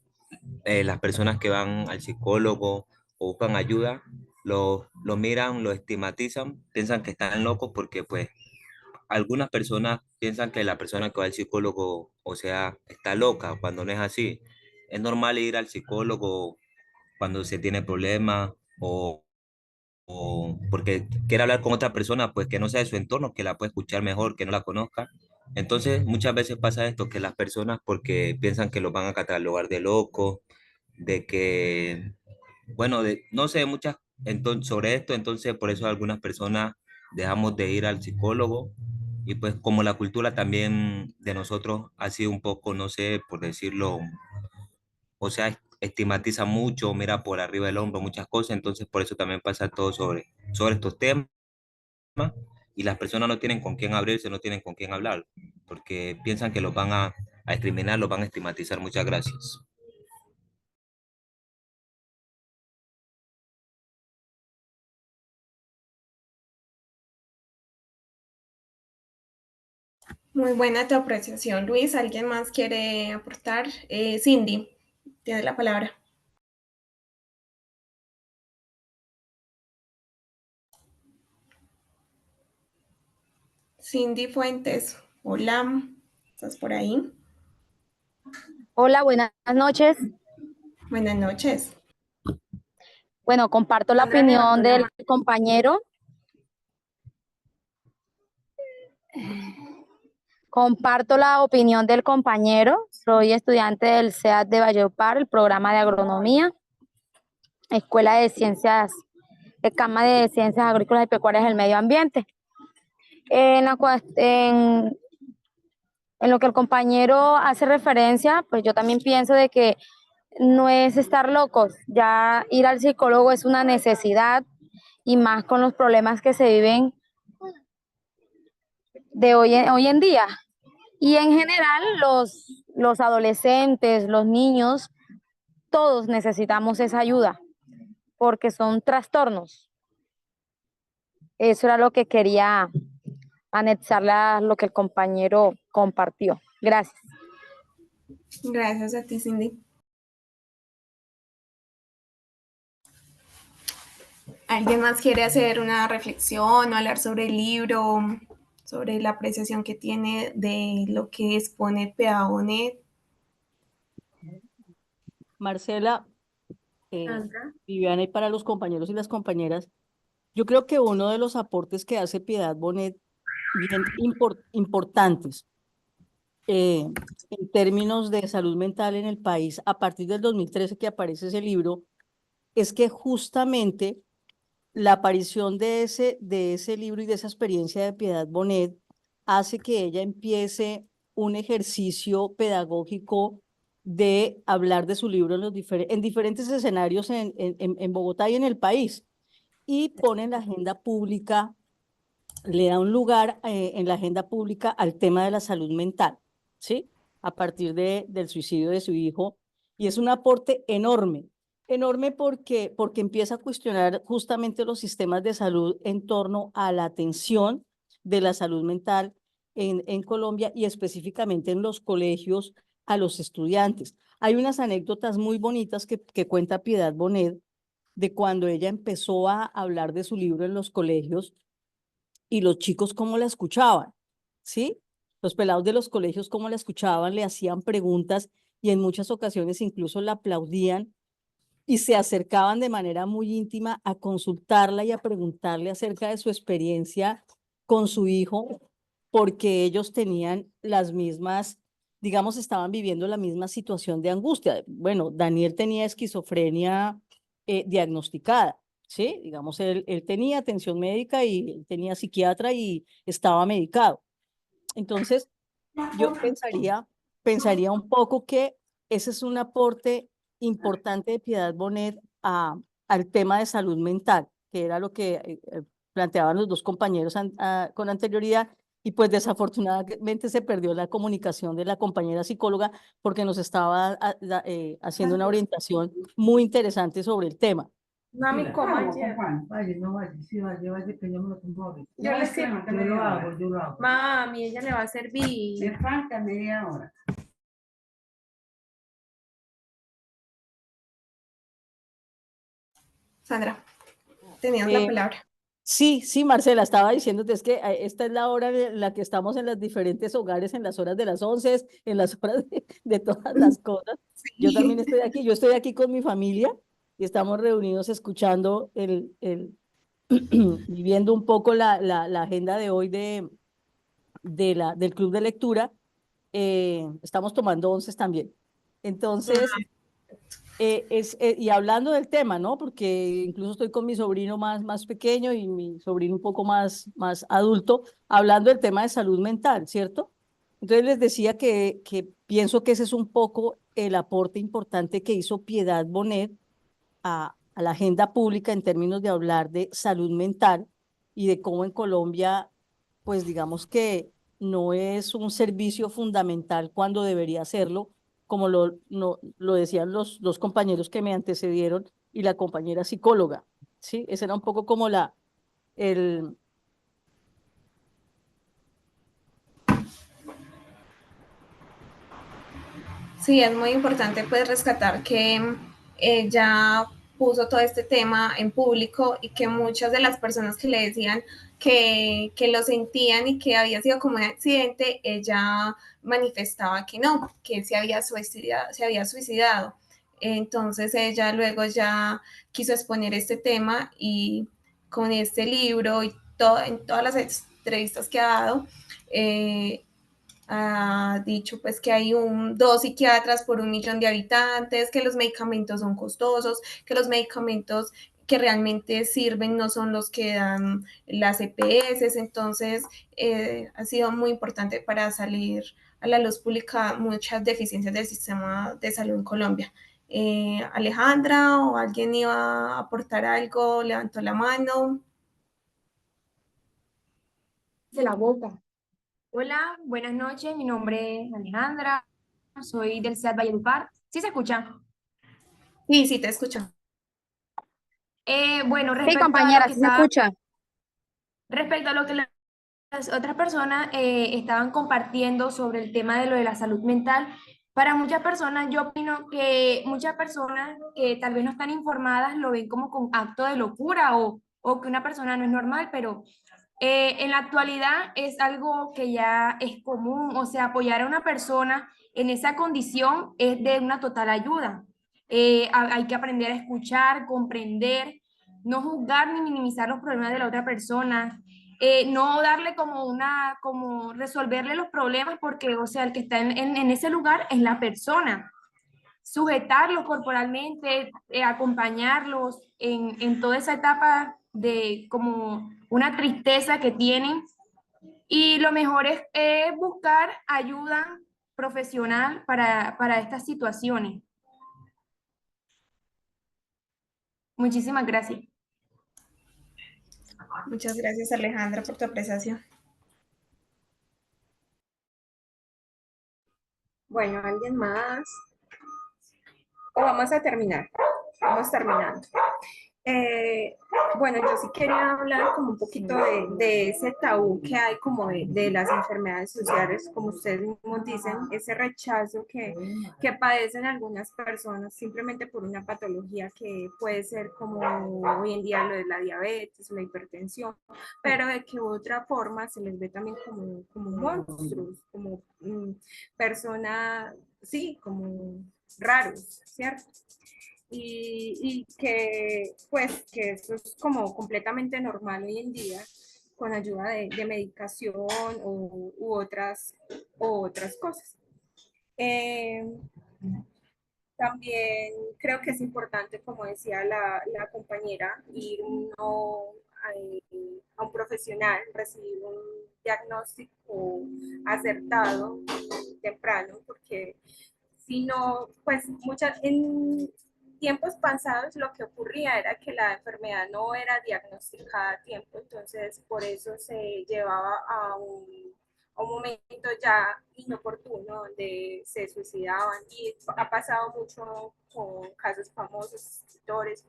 las personas que van al psicólogo o buscan ayuda, lo miran, lo estigmatizan, piensan que están locos porque pues algunas personas piensan que la persona que va al psicólogo, o sea, está loca, cuando no es así. Es normal ir al psicólogo cuando se tiene problemas o porque quiere hablar con otra persona, pues que no sea de su entorno, que la pueda escuchar mejor, que no la conozca. Entonces, muchas veces pasa esto, que las personas, porque piensan que los van a catalogar de locos, de que, bueno, no sé, sobre esto, entonces por eso algunas personas dejamos de ir al psicólogo Y pues como la cultura también de nosotros ha sido un poco, no sé, por decirlo, o sea, estigmatiza mucho, mira por arriba del hombro muchas cosas, entonces por eso también pasa todo sobre estos temas y las personas no tienen con quién abrirse, no tienen con quién hablar, porque piensan que los van a discriminar, los van a estigmatizar. Muchas gracias. Muy buena tu apreciación, Luis. ¿Alguien más quiere aportar? Cindy, tiene la palabra. Cindy Fuentes, hola, ¿estás por ahí? Hola, buenas noches. Buenas noches. Bueno, comparto la Sandra levantó opinión la del mano. compañero. Comparto la opinión del compañero. Soy estudiante del CEAT de Valledupar, el programa de agronomía, Escuela de Ciencias, Cama de Ciencias Agrícolas y Pecuarias del Medio Ambiente. En lo que el compañero hace referencia, pues yo también pienso de que no es estar locos, ya ir al psicólogo es una necesidad y más con los problemas que se viven de hoy en día. Y en general los adolescentes, los niños, todos necesitamos esa ayuda porque son trastornos. Eso era lo que quería anexarle a lo que el compañero compartió. Gracias. Gracias a ti, Cindy. ¿Alguien más quiere hacer una reflexión o hablar sobre el libro, sobre la apreciación que tiene de lo que expone PA Bonet? Marcela, Sandra. Viviana, y para los compañeros y las compañeras, yo creo que uno de los aportes que hace Piedad Bonet, bien importantes en términos de salud mental en el país, a partir del 2013 que aparece ese libro, es que justamente la aparición de ese libro y de esa experiencia de Piedad Bonet hace que ella empiece un ejercicio pedagógico de hablar de su libro en diferentes escenarios en Bogotá y en el país, y pone en la agenda pública, le da un lugar en la agenda pública al tema de la salud mental, ¿sí? A partir del suicidio de su hijo, y es un aporte enorme, enorme porque empieza a cuestionar justamente los sistemas de salud en torno a la atención de la salud mental en Colombia y específicamente en los colegios a los estudiantes. Hay unas anécdotas muy bonitas que cuenta Piedad Bonet de cuando ella empezó a hablar de su libro en los colegios y los chicos cómo la escuchaban, ¿sí? Los pelados de los colegios cómo la escuchaban, le hacían preguntas y en muchas ocasiones incluso la aplaudían y se acercaban de manera muy íntima a consultarla y a preguntarle acerca de su experiencia con su hijo, porque ellos tenían las mismas, digamos, estaban viviendo la misma situación de angustia. Bueno, Daniel tenía esquizofrenia diagnosticada, ¿sí? Digamos, él tenía atención médica y él tenía psiquiatra y estaba medicado. Entonces, yo pensaría un poco que ese es un aporte importante de Piedad Bonet al tema de salud mental, que era lo que planteaban los dos compañeros con anterioridad, y pues desafortunadamente se perdió la comunicación de la compañera psicóloga porque nos estaba haciendo una orientación muy interesante sobre el tema. Mami, coma ayer. Yo le sirvo. Yo lo hago. Mami, ella le va a servir. Me falta media hora. Sandra, tenías la palabra. Sí, sí, Marcela, estaba diciéndote, es que esta es la hora en la que estamos en los diferentes hogares, en las horas de las 11, en las horas de todas las cosas. Yo también estoy aquí, yo estoy aquí con mi familia y estamos reunidos escuchando y viendo un poco la agenda de hoy del club de lectura. Estamos tomando onces también. Entonces, Y hablando del tema, ¿no? Porque incluso estoy con mi sobrino más pequeño y mi sobrino un poco más adulto, hablando del tema de salud mental, ¿cierto? Entonces les decía que pienso que ese es un poco el aporte importante que hizo Piedad Bonet a la agenda pública en términos de hablar de salud mental y de cómo en Colombia, pues digamos que no es un servicio fundamental cuando debería serlo, como lo decían los dos compañeros que me antecedieron y la compañera psicóloga, ¿sí? Ese era un poco como el, Sí, es muy importante pues rescatar que ella puso todo este tema en público y que muchas de las personas que le decían que lo sentían y que había sido como un accidente, ella manifestaba que no, que se había suicidado, se había suicidado. Entonces ella luego ya quiso exponer este tema y con este libro y todo, en todas las entrevistas que ha dado, ha dicho pues que hay dos psiquiatras por 1 millón de habitantes, que los medicamentos son costosos, que los medicamentos que realmente sirven no son los que dan las EPS, entonces ha sido muy importante para salir a la luz pública muchas deficiencias del sistema de salud en Colombia. Alejandra o alguien iba a aportar algo, levantó la mano. De la boca. Hola, buenas noches. Mi nombre es Alejandra. Soy del CEAT Valledupar. ¿Sí se escucha? Sí, sí, te escucho. Bueno, Sí, compañera, sí se escucha. respecto a lo que las otras personas estaban compartiendo sobre el tema de lo de la salud mental, para muchas personas, yo opino que muchas personas que tal vez no están informadas lo ven como con acto de locura o que una persona no es normal, pero en la actualidad es algo que ya es común, o sea, apoyar a una persona en esa condición es de una total ayuda. Hay que aprender a escuchar, comprender, no juzgar ni minimizar los problemas de la otra persona, no darle como resolverle los problemas porque, o sea, el que está en ese lugar es la persona. Sujetarlos corporalmente, acompañarlos en toda esa etapa de como una tristeza que tienen. Y lo mejor es buscar ayuda profesional para estas situaciones. Muchísimas gracias. Muchas gracias, Alejandra, por tu apreciación. Bueno, ¿alguien más? ¿O vamos a terminar? Vamos terminando. Bueno, yo sí quería hablar como un poquito de ese tabú que hay como de las enfermedades sociales, como ustedes mismos dicen, ese rechazo que padecen algunas personas simplemente por una patología que puede ser como hoy en día lo de la diabetes, la hipertensión, pero de que otra forma se les ve también como monstruos, como personas, sí, como raros, ¿cierto? Y que pues que eso es como completamente normal hoy en día con ayuda de medicación u otras cosas. Eh, También creo que es importante, como decía la compañera, ir uno a un profesional, recibir un diagnóstico acertado temprano, porque si no, pues en tiempos pasados lo que ocurría era que la enfermedad no era diagnosticada a tiempo, entonces por eso se llevaba a un momento ya inoportuno donde se suicidaban y ha pasado mucho con casos famosos, escritores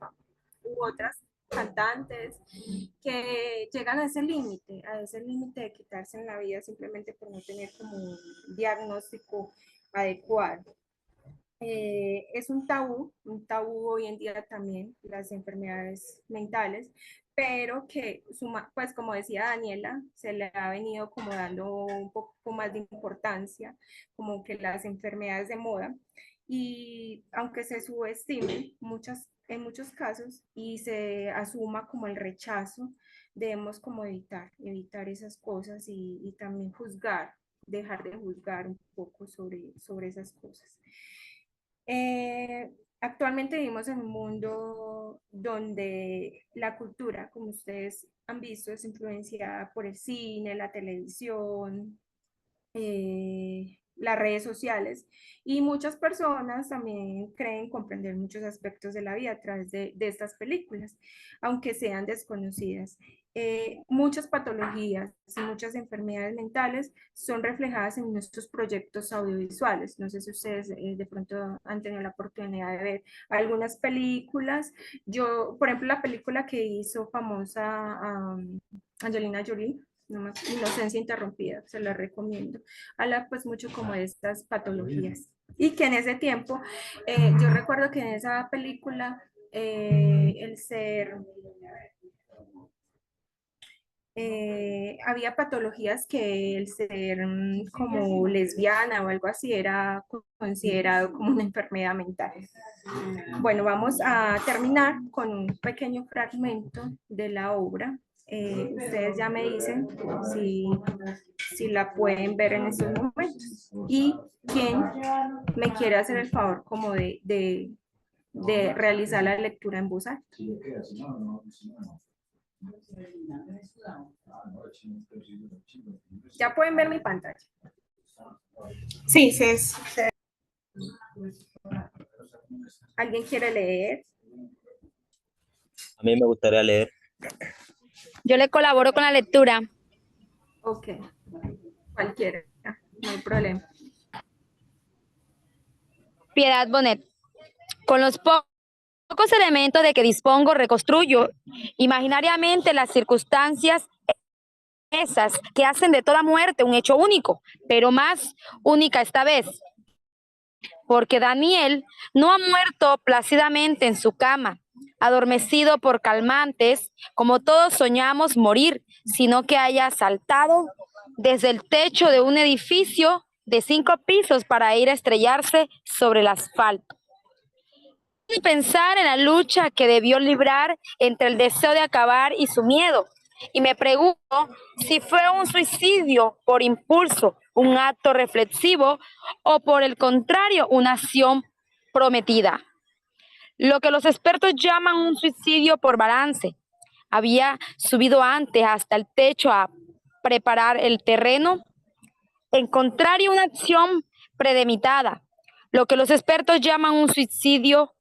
u otras cantantes que llegan a ese límite de quitarse en la vida simplemente por no tener como un diagnóstico adecuado. Es un tabú hoy en día también, las enfermedades mentales, pero que, pues como decía Daniela, se le ha venido como dando un poco más de importancia, como que las enfermedades de moda, y aunque se subestimen en muchos casos y se asuma como el rechazo, debemos como evitar esas cosas y también dejar de juzgar un poco sobre esas cosas. Actualmente vivimos en un mundo donde la cultura, como ustedes han visto, es influenciada por el cine, la televisión, las redes sociales, y muchas personas también creen comprender muchos aspectos de la vida a través de estas películas, aunque sean desconocidas. Muchas patologías y muchas enfermedades mentales son reflejadas en nuestros proyectos audiovisuales. No sé si ustedes de pronto han tenido la oportunidad de ver algunas películas. Yo, por ejemplo, la película que hizo famosa Angelina Jolie, Inocencia Interrumpida, se la recomiendo. Habla pues mucho como de estas patologías. Y que en ese tiempo, yo recuerdo que en esa película, el ser había patologías que el ser como lesbiana o algo así era considerado como una enfermedad mental. Bueno, vamos a terminar con un pequeño fragmento de la obra. Ustedes ya me dicen si la pueden ver en estos momentos. Y quién me quiere hacer el favor como de realizar la lectura en voz alta. Ya pueden ver mi pantalla. Sí, ¿Alguien quiere leer? A mí me gustaría leer. Yo le colaboro con la lectura. Ok, cualquiera, no hay problema. Piedad Bonet. Con los pocos elementos de que dispongo, reconstruyo imaginariamente las circunstancias esas que hacen de toda muerte un hecho único, pero más única esta vez, porque Daniel no ha muerto plácidamente en su cama, adormecido por calmantes, como todos soñamos morir, sino que haya saltado desde el techo de un edificio de 5 pisos para ir a estrellarse sobre el asfalto. Y pensar en la lucha que debió librar entre el deseo de acabar y su miedo. Y me pregunto si fue un suicidio por impulso, un acto reflexivo o por el contrario, una acción prometida. Lo que los expertos llaman un suicidio por balance. Había subido antes hasta el techo a preparar el terreno. En contrario, una acción premeditada. Lo que los expertos llaman un suicidio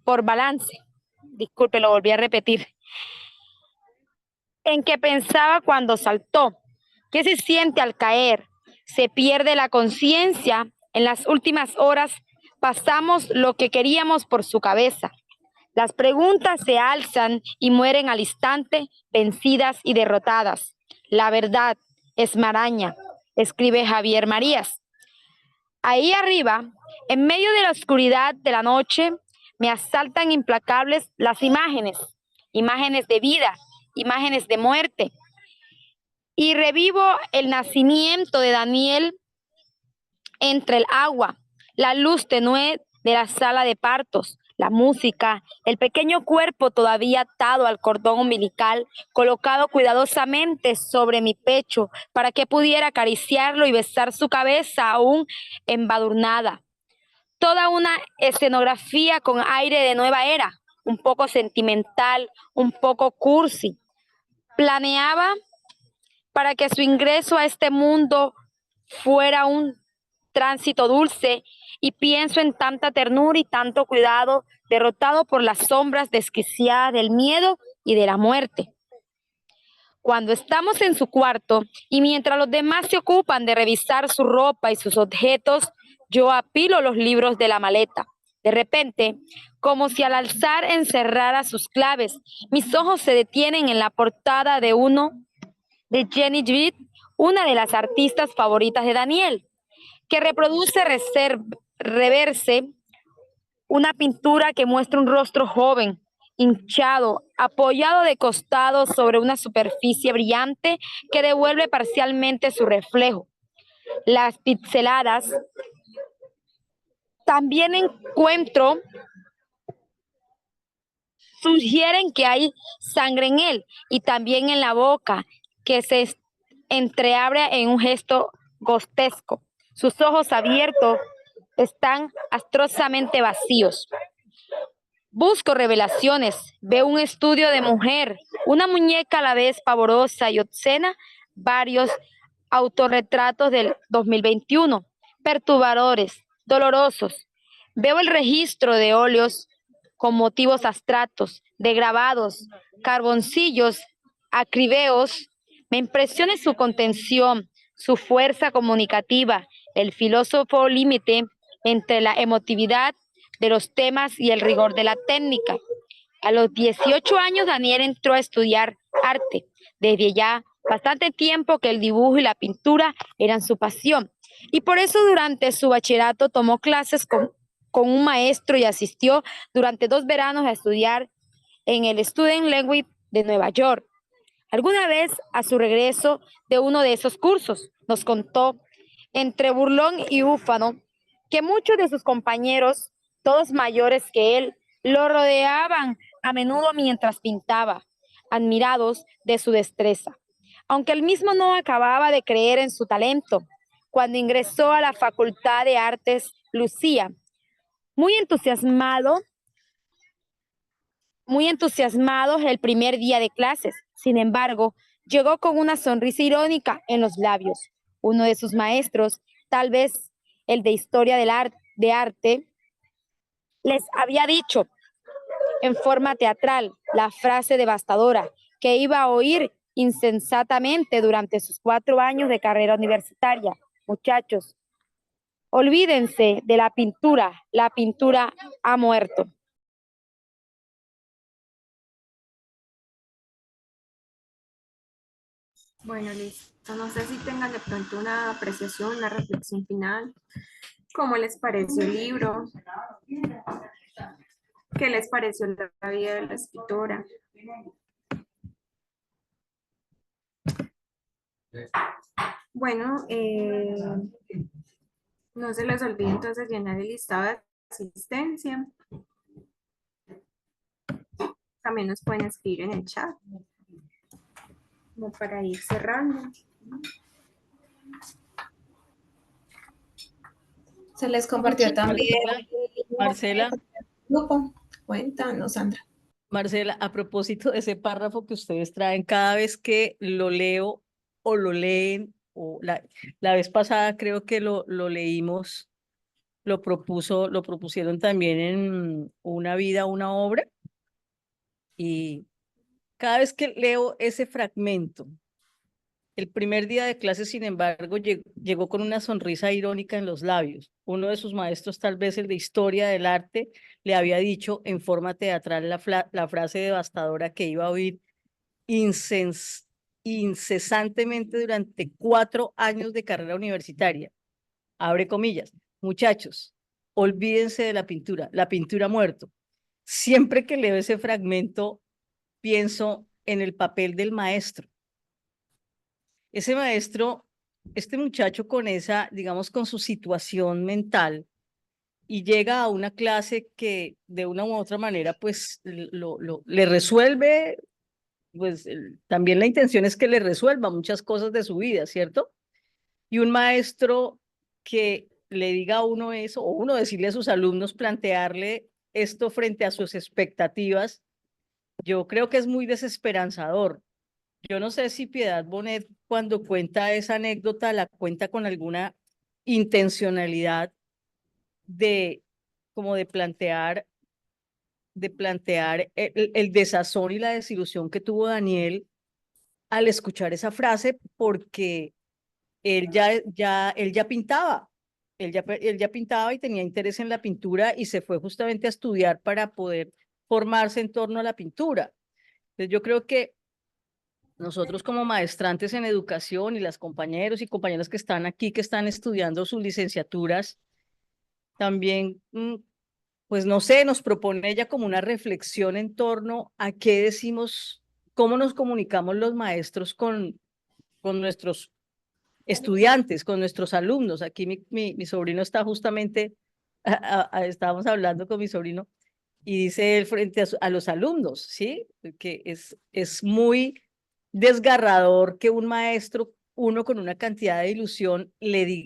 por balance. Disculpe, lo volví a repetir. En qué pensaba cuando saltó, qué se siente al caer, se pierde la conciencia. En las últimas horas pasamos lo que queríamos por su cabeza. Las preguntas se alzan y mueren al instante, vencidas y derrotadas. La verdad es maraña, escribe Javier Marías. Ahí arriba, en medio de la oscuridad de la noche, me asaltan implacables las imágenes, imágenes de vida, imágenes de muerte. Y revivo el nacimiento de Daniel entre el agua, la luz tenue de la sala de partos, la música, el pequeño cuerpo todavía atado al cordón umbilical, colocado cuidadosamente sobre mi pecho para que pudiera acariciarlo y besar su cabeza aún embadurnada. Toda una escenografía con aire de nueva era, un poco sentimental, un poco cursi. Planeaba para que su ingreso a este mundo fuera un tránsito dulce, y pienso en tanta ternura y tanto cuidado, derrotado por las sombras desquiciadas del miedo y de la muerte. Cuando estamos en su cuarto y mientras los demás se ocupan de revisar su ropa y sus objetos, yo apilo los libros de la maleta. De repente, como si al alzar encerrara sus claves, mis ojos se detienen en la portada de uno de Jenny Dwight, una de las artistas favoritas de Daniel, que reproduce reverse una pintura que muestra un rostro joven, hinchado, apoyado de costado sobre una superficie brillante que devuelve parcialmente su reflejo. Las pixeladas también encuentro sugieren que hay sangre en él y también en la boca, que se entreabre en un gesto grotesco. Sus ojos abiertos están astrosamente vacíos. Busco revelaciones, veo un estudio de mujer, una muñeca a la vez pavorosa y obscena, varios autorretratos del 2021, perturbadores, dolorosos. Veo el registro de óleos con motivos abstractos, de grabados, carboncillos, acribeos. Me impresiona su contención, su fuerza comunicativa, el filósofo límite entre la emotividad de los temas y el rigor de la técnica. A los 18 años, Daniel entró a estudiar arte. Desde ya bastante tiempo que el dibujo y la pintura eran su pasión. Y por eso durante su bachillerato tomó clases con un maestro y asistió durante 2 veranos a estudiar en el Student Language de Nueva York. Alguna vez, a su regreso de uno de esos cursos, nos contó, entre burlón y úfano, que muchos de sus compañeros, todos mayores que él, lo rodeaban a menudo mientras pintaba, admirados de su destreza. Aunque él mismo no acababa de creer en su talento, cuando ingresó a la Facultad de Artes, lucía muy entusiasmado el primer día de clases. Sin embargo, llegó con una sonrisa irónica en los labios. Uno de sus maestros, tal vez el de historia de arte, les había dicho en forma teatral la frase devastadora que iba a oír insensatamente durante sus 4 años de carrera universitaria. Muchachos, olvídense de la pintura ha muerto. Bueno, listo. No sé si tengan de pronto una apreciación, una reflexión final. ¿Cómo les pareció el libro? ¿Qué les pareció la vida de la escritora? Bueno, no se les olvide entonces llenar el listado de asistencia. También nos pueden escribir en el chat, como para ir cerrando. Se les compartió también Marcela, el grupo. Cuéntanos, Sandra. Marcela, a propósito de ese párrafo que ustedes traen, cada vez que lo leo o lo leen, o la vez pasada creo que lo leímos, lo propusieron también en Una vida, una obra, y cada vez que leo ese fragmento, el primer día de clase, sin embargo, llegó con una sonrisa irónica en los labios. Uno de sus maestros, tal vez el de historia del arte, le había dicho en forma teatral la frase devastadora que iba a oír incesantemente durante 4 años de carrera universitaria. Abre comillas. Muchachos, olvídense de la pintura ha muerto. Siempre que leo ese fragmento, pienso en el papel del maestro. Ese maestro, este muchacho con esa, digamos, con su situación mental, y llega a una clase que de una u otra manera, pues, le resuelve, pues, también la intención es que le resuelva muchas cosas de su vida, ¿cierto? Y un maestro que le diga a uno eso, o uno decirle a sus alumnos, plantearle esto frente a sus expectativas, yo creo que es muy desesperanzador. Yo no sé si Piedad Bonet, cuando cuenta esa anécdota, la cuenta con alguna intencionalidad de, como de plantear el desazón y la desilusión que tuvo Daniel al escuchar esa frase, porque él ya pintaba, él ya pintaba y tenía interés en la pintura y se fue justamente a estudiar para poder formarse en torno a la pintura. Entonces yo creo que nosotros como maestrantes en educación y las compañeros y compañeras que están aquí, que están estudiando sus licenciaturas, también, pues no sé, nos propone ella como una reflexión en torno a qué decimos, cómo nos comunicamos los maestros con nuestros estudiantes, con nuestros alumnos. Aquí mi sobrino está justamente, estábamos hablando con mi sobrino y dice él frente a los alumnos, ¿sí? Que es muy desgarrador que un maestro, uno con una cantidad de ilusión, le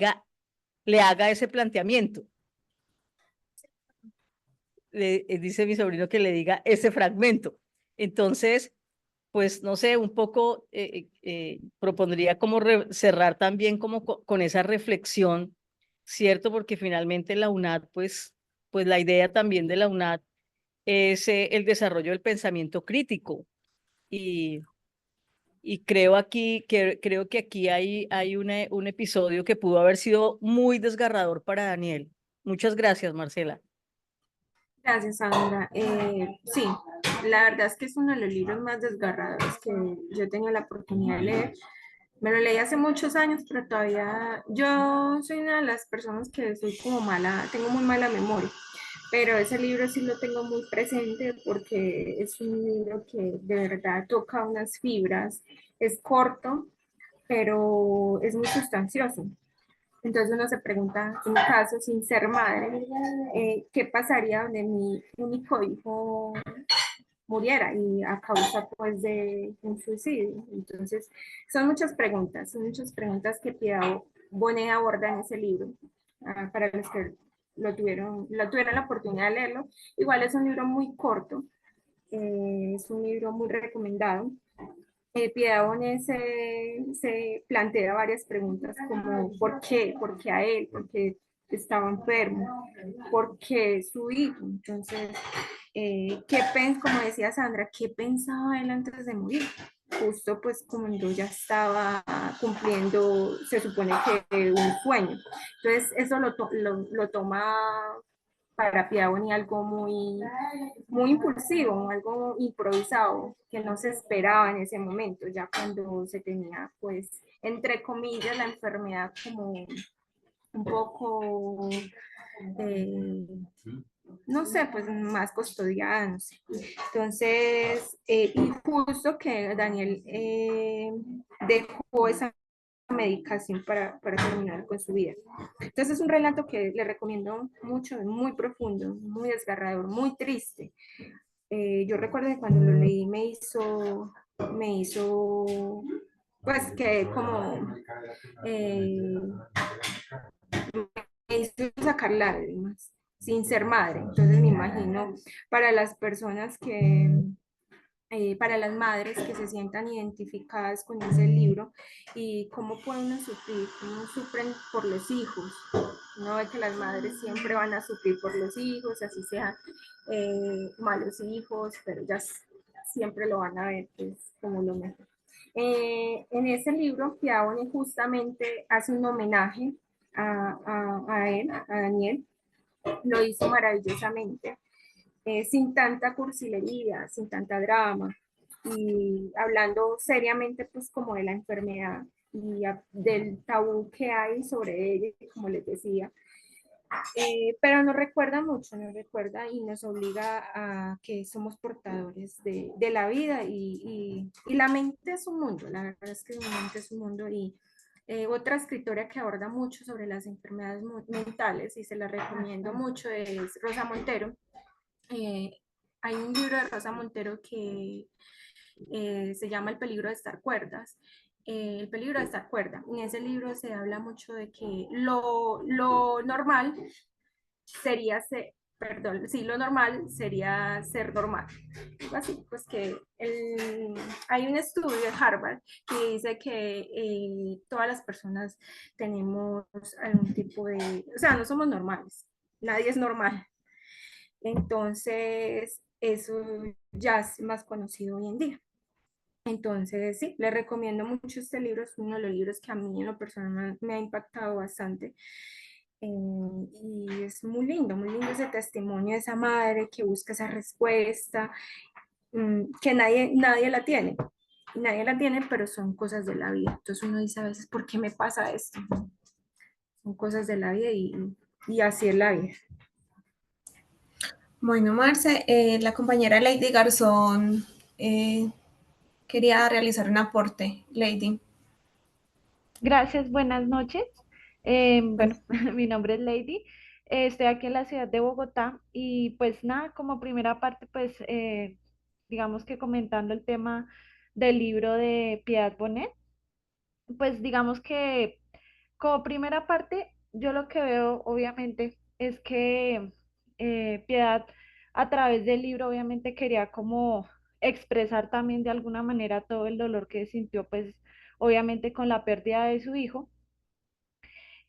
haga ese planteamiento. dice mi sobrino que le diga ese fragmento. Entonces, pues no sé, un poco propondría como cerrar también como con esa reflexión, ¿cierto? Porque finalmente la UNAD, pues la idea también de la UNAD es el desarrollo del pensamiento crítico. Y creo que aquí hay un episodio que pudo haber sido muy desgarrador para Daniel. Muchas gracias, Marcela. Gracias, Sandra. Sí, la verdad es que es uno de los libros más desgarradores que yo tenía la oportunidad de leer. Me lo leí hace muchos años, pero todavía yo soy una de las personas que soy como mala, tengo muy mala memoria, pero ese libro sí lo tengo muy presente porque es un libro que de verdad toca unas fibras, es corto, pero es muy sustancioso. Entonces uno se pregunta, en mi caso, sin ser madre, ¿qué pasaría donde mi único hijo muriera y a causa pues de un suicidio? Entonces son muchas preguntas que Piedad Bonet aborda en ese libro, para los que tuvieron la oportunidad de leerlo. Igual es un libro muy corto, es un libro muy recomendado. Piedad Bonet se plantea varias preguntas como ¿por qué a él? ¿Por qué estaba enfermo? ¿Por qué su hijo? Entonces, como decía Sandra, ¿qué pensaba él antes de morir? Justo pues cuando ya estaba cumpliendo, se supone que un sueño. Entonces, eso lo toma para Piavoni algo muy impulsivo, algo improvisado, que no se esperaba en ese momento, ya cuando se tenía, pues, entre comillas, la enfermedad como un poco, eh, no sé, pues más custodiada, no sé. Entonces, y justo que Daniel dejó esa medicación para terminar con su vida. Entonces es un relato que le recomiendo mucho, es muy profundo, muy desgarrador, muy triste. Yo recuerdo que cuando lo leí me hizo pues que como eh, me hizo sacar lágrimas sin ser madre. Entonces me imagino para las personas para las madres que se sientan identificadas con ese libro y cómo pueden sufrir, cómo sufren por los hijos. Uno ve que las madres siempre van a sufrir por los hijos, así sean malos hijos, pero ellas siempre lo van a ver pues, como lo mejor. En ese libro, Piavoni justamente hace un homenaje a él, a Daniel, lo hizo maravillosamente, sin tanta cursilería, sin tanta drama, y hablando seriamente pues como de la enfermedad y del tabú que hay sobre ella, como les decía. Pero nos recuerda mucho, nos recuerda y nos obliga a que somos portadores de la vida y la mente es un mundo, la verdad es que la mente es un mundo y otra escritora que aborda mucho sobre las enfermedades mentales y se la recomiendo mucho es Rosa Montero. Hay un libro de Rosa Montero que se llama El peligro de estar cuerdas. El peligro de estar cuerda. En ese libro se habla mucho de que lo normal sería ser, perdón, sí, lo normal sería ser normal. Así, pues que hay un estudio de Harvard que dice que todas las personas tenemos algún tipo de, o sea, no somos normales, nadie es normal. Entonces, eso ya es más conocido hoy en día. Entonces, sí, le recomiendo mucho este libro, es uno de los libros que a mí en lo personal me ha impactado bastante. Y es muy lindo ese testimonio de esa madre que busca esa respuesta, que nadie la tiene. Nadie la tiene, pero son cosas de la vida. Entonces uno dice a veces, ¿por qué me pasa esto? Son cosas de la vida y así es la vida. Bueno, Marce, la compañera Lady Garzón quería realizar un aporte. Lady. Gracias, buenas noches. Bueno, mi nombre es Lady. Estoy aquí en la ciudad de Bogotá y pues nada, como primera parte, pues digamos que comentando el tema del libro de Piedad Bonet, pues digamos que como primera parte, yo lo que veo obviamente es que Piedad a través del libro obviamente quería como expresar también de alguna manera todo el dolor que sintió, pues obviamente con la pérdida de su hijo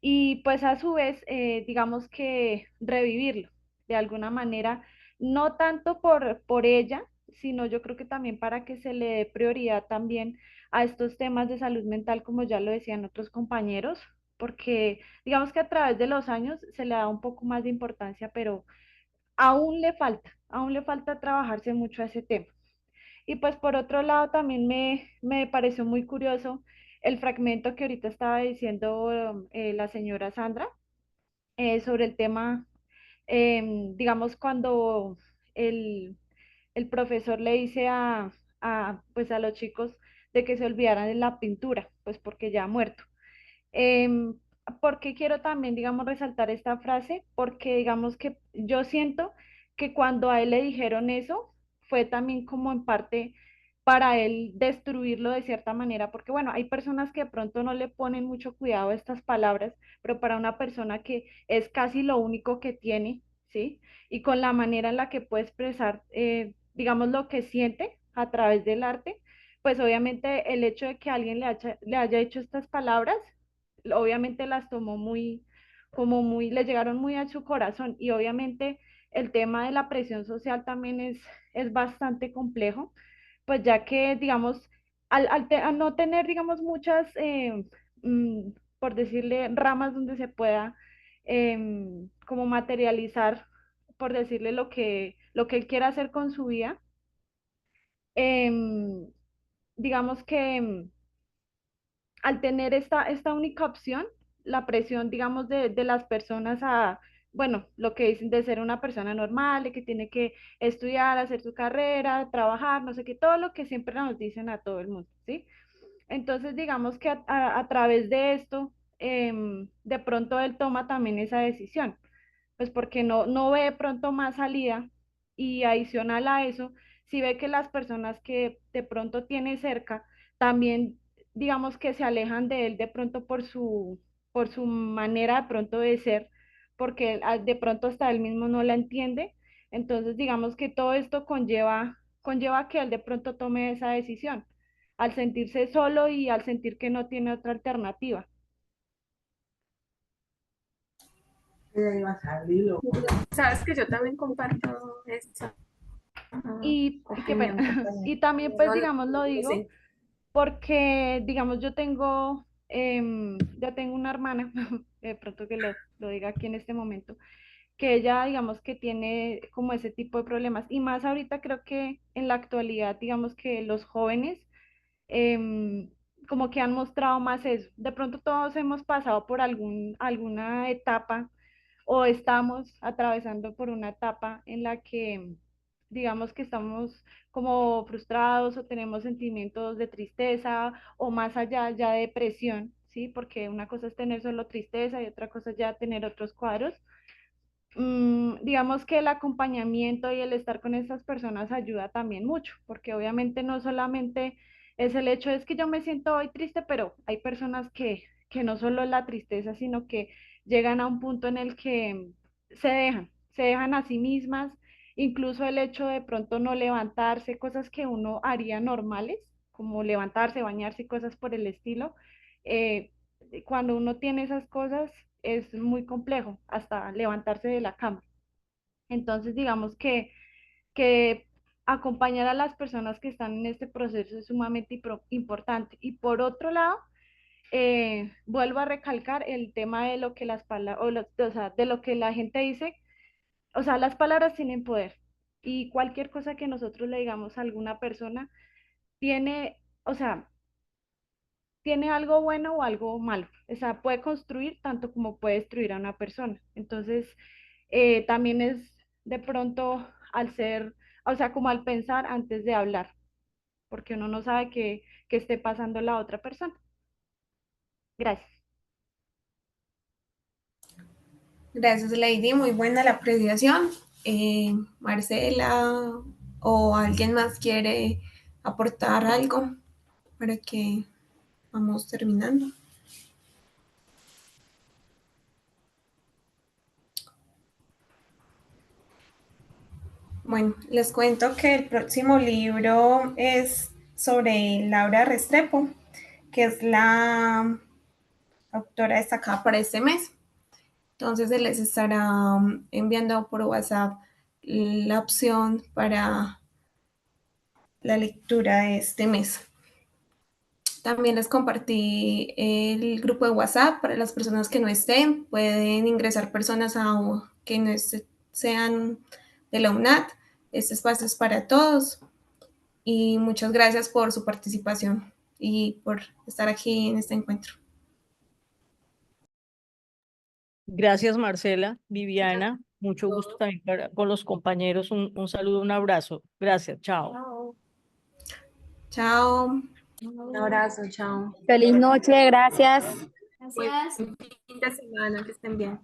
y pues a su vez, digamos que revivirlo de alguna manera, no tanto por ella, sino yo creo que también para que se le dé prioridad también a estos temas de salud mental, como ya lo decían otros compañeros, porque digamos que a través de los años se le da un poco más de importancia, pero aún le falta trabajarse mucho a ese tema. Y pues por otro lado también me pareció muy curioso el fragmento que ahorita estaba diciendo la señora Sandra sobre el tema, digamos, cuando el, el profesor le dice pues a los chicos de que se olvidaran de la pintura, pues porque ya ha muerto. Em, ¿Por qué quiero también, digamos, resaltar esta frase? Porque, digamos, que yo siento que cuando a él le dijeron eso, fue también como en parte para él destruirlo de cierta manera, porque bueno, hay personas que de pronto no le ponen mucho cuidado a estas palabras, pero para una persona que es casi lo único que tiene, ¿sí? Y con la manera en la que puede expresar, digamos, lo que siente a través del arte, pues obviamente el hecho de que alguien le haya hecho estas palabras, obviamente las tomó muy, como muy, le llegaron muy a su corazón y obviamente el tema de la presión social también es bastante complejo, pues ya que, digamos, al no tener, digamos, muchas, mm, por decirle, ramas donde se pueda como materializar, por decirle lo que él quiera hacer con su vida, em, digamos que al tener esta única opción, la presión, digamos, de las personas a, bueno, lo que dicen de ser una persona normal, de que tiene que estudiar, hacer su carrera, trabajar, no sé qué, todo lo que siempre nos dicen a todo el mundo, ¿sí? Entonces, digamos que a través de esto, de pronto él toma también esa decisión pues porque no ve de pronto más salida y adicional a eso, si ve que las personas que de pronto tiene cerca también, digamos que se alejan de él de pronto por su manera de pronto de ser, porque de pronto hasta él mismo no la entiende, entonces digamos que todo esto conlleva que él de pronto tome esa decisión, al sentirse solo y al sentir que no tiene otra alternativa. Sabes que yo también comparto esa Y qué pena. opinión, compañera. Y también, pues, No, no, digamos, lo digo sí. porque, digamos, ya tengo una hermana, de pronto que lo diga aquí en este momento, que ella, digamos, que tiene como ese tipo de problemas. Y más ahorita creo que en la actualidad, digamos que los jóvenes em, como que han mostrado más eso. De pronto todos hemos pasado por alguna etapa o estamos atravesando por una etapa en la que digamos que estamos como frustrados o tenemos sentimientos de tristeza o más allá ya de depresión, ¿sí? Porque una cosa es tener solo tristeza y otra cosa es ya tener otros cuadros. Digamos que el acompañamiento y el estar con estas personas ayuda también mucho, porque obviamente no solamente es el hecho, es que yo me siento hoy triste, pero hay personas que no solo es la tristeza, sino que llegan a un punto en el que se dejan a sí mismas, incluso el hecho de pronto no levantarse, cosas que uno haría normales, como levantarse, bañarse y cosas por el estilo. eh, Cuando uno tiene esas cosas es muy complejo hasta levantarse de la cama. Entonces, digamos que acompañar a las personas que están en este proceso es sumamente importante. Y por otro lado, vuelvo a recalcar el tema de lo que las palabras, o sea, de lo que la gente dice, o sea, las palabras tienen poder. Y cualquier cosa que nosotros le digamos a alguna persona tiene, o sea, tiene algo bueno o algo malo. O sea, puede construir tanto como puede destruir a una persona. Entonces, también es de pronto al ser, o sea, como al pensar antes de hablar, porque uno no sabe qué esté pasando la otra persona. Gracias. Gracias, Lady. Muy buena la apreciación. Marcela o alguien más quiere aportar algo para que vamos terminando. Bueno, les cuento que el próximo libro es sobre Laura Restrepo, que es la autora destacada para este mes. Entonces se les estará enviando por WhatsApp la opción para la lectura de este mes. También les compartí el grupo de WhatsApp para las personas que no estén. Pueden ingresar personas que no sean de la UNAT. Este espacio es para todos. Y muchas gracias por su participación y por estar aquí en este encuentro. Gracias, Marcela, Viviana. Mucho gusto también con los compañeros. Un saludo, un abrazo. Gracias, chao. Chao. Un abrazo, chao. Feliz noche, gracias. Buen fin de semana, que estén bien.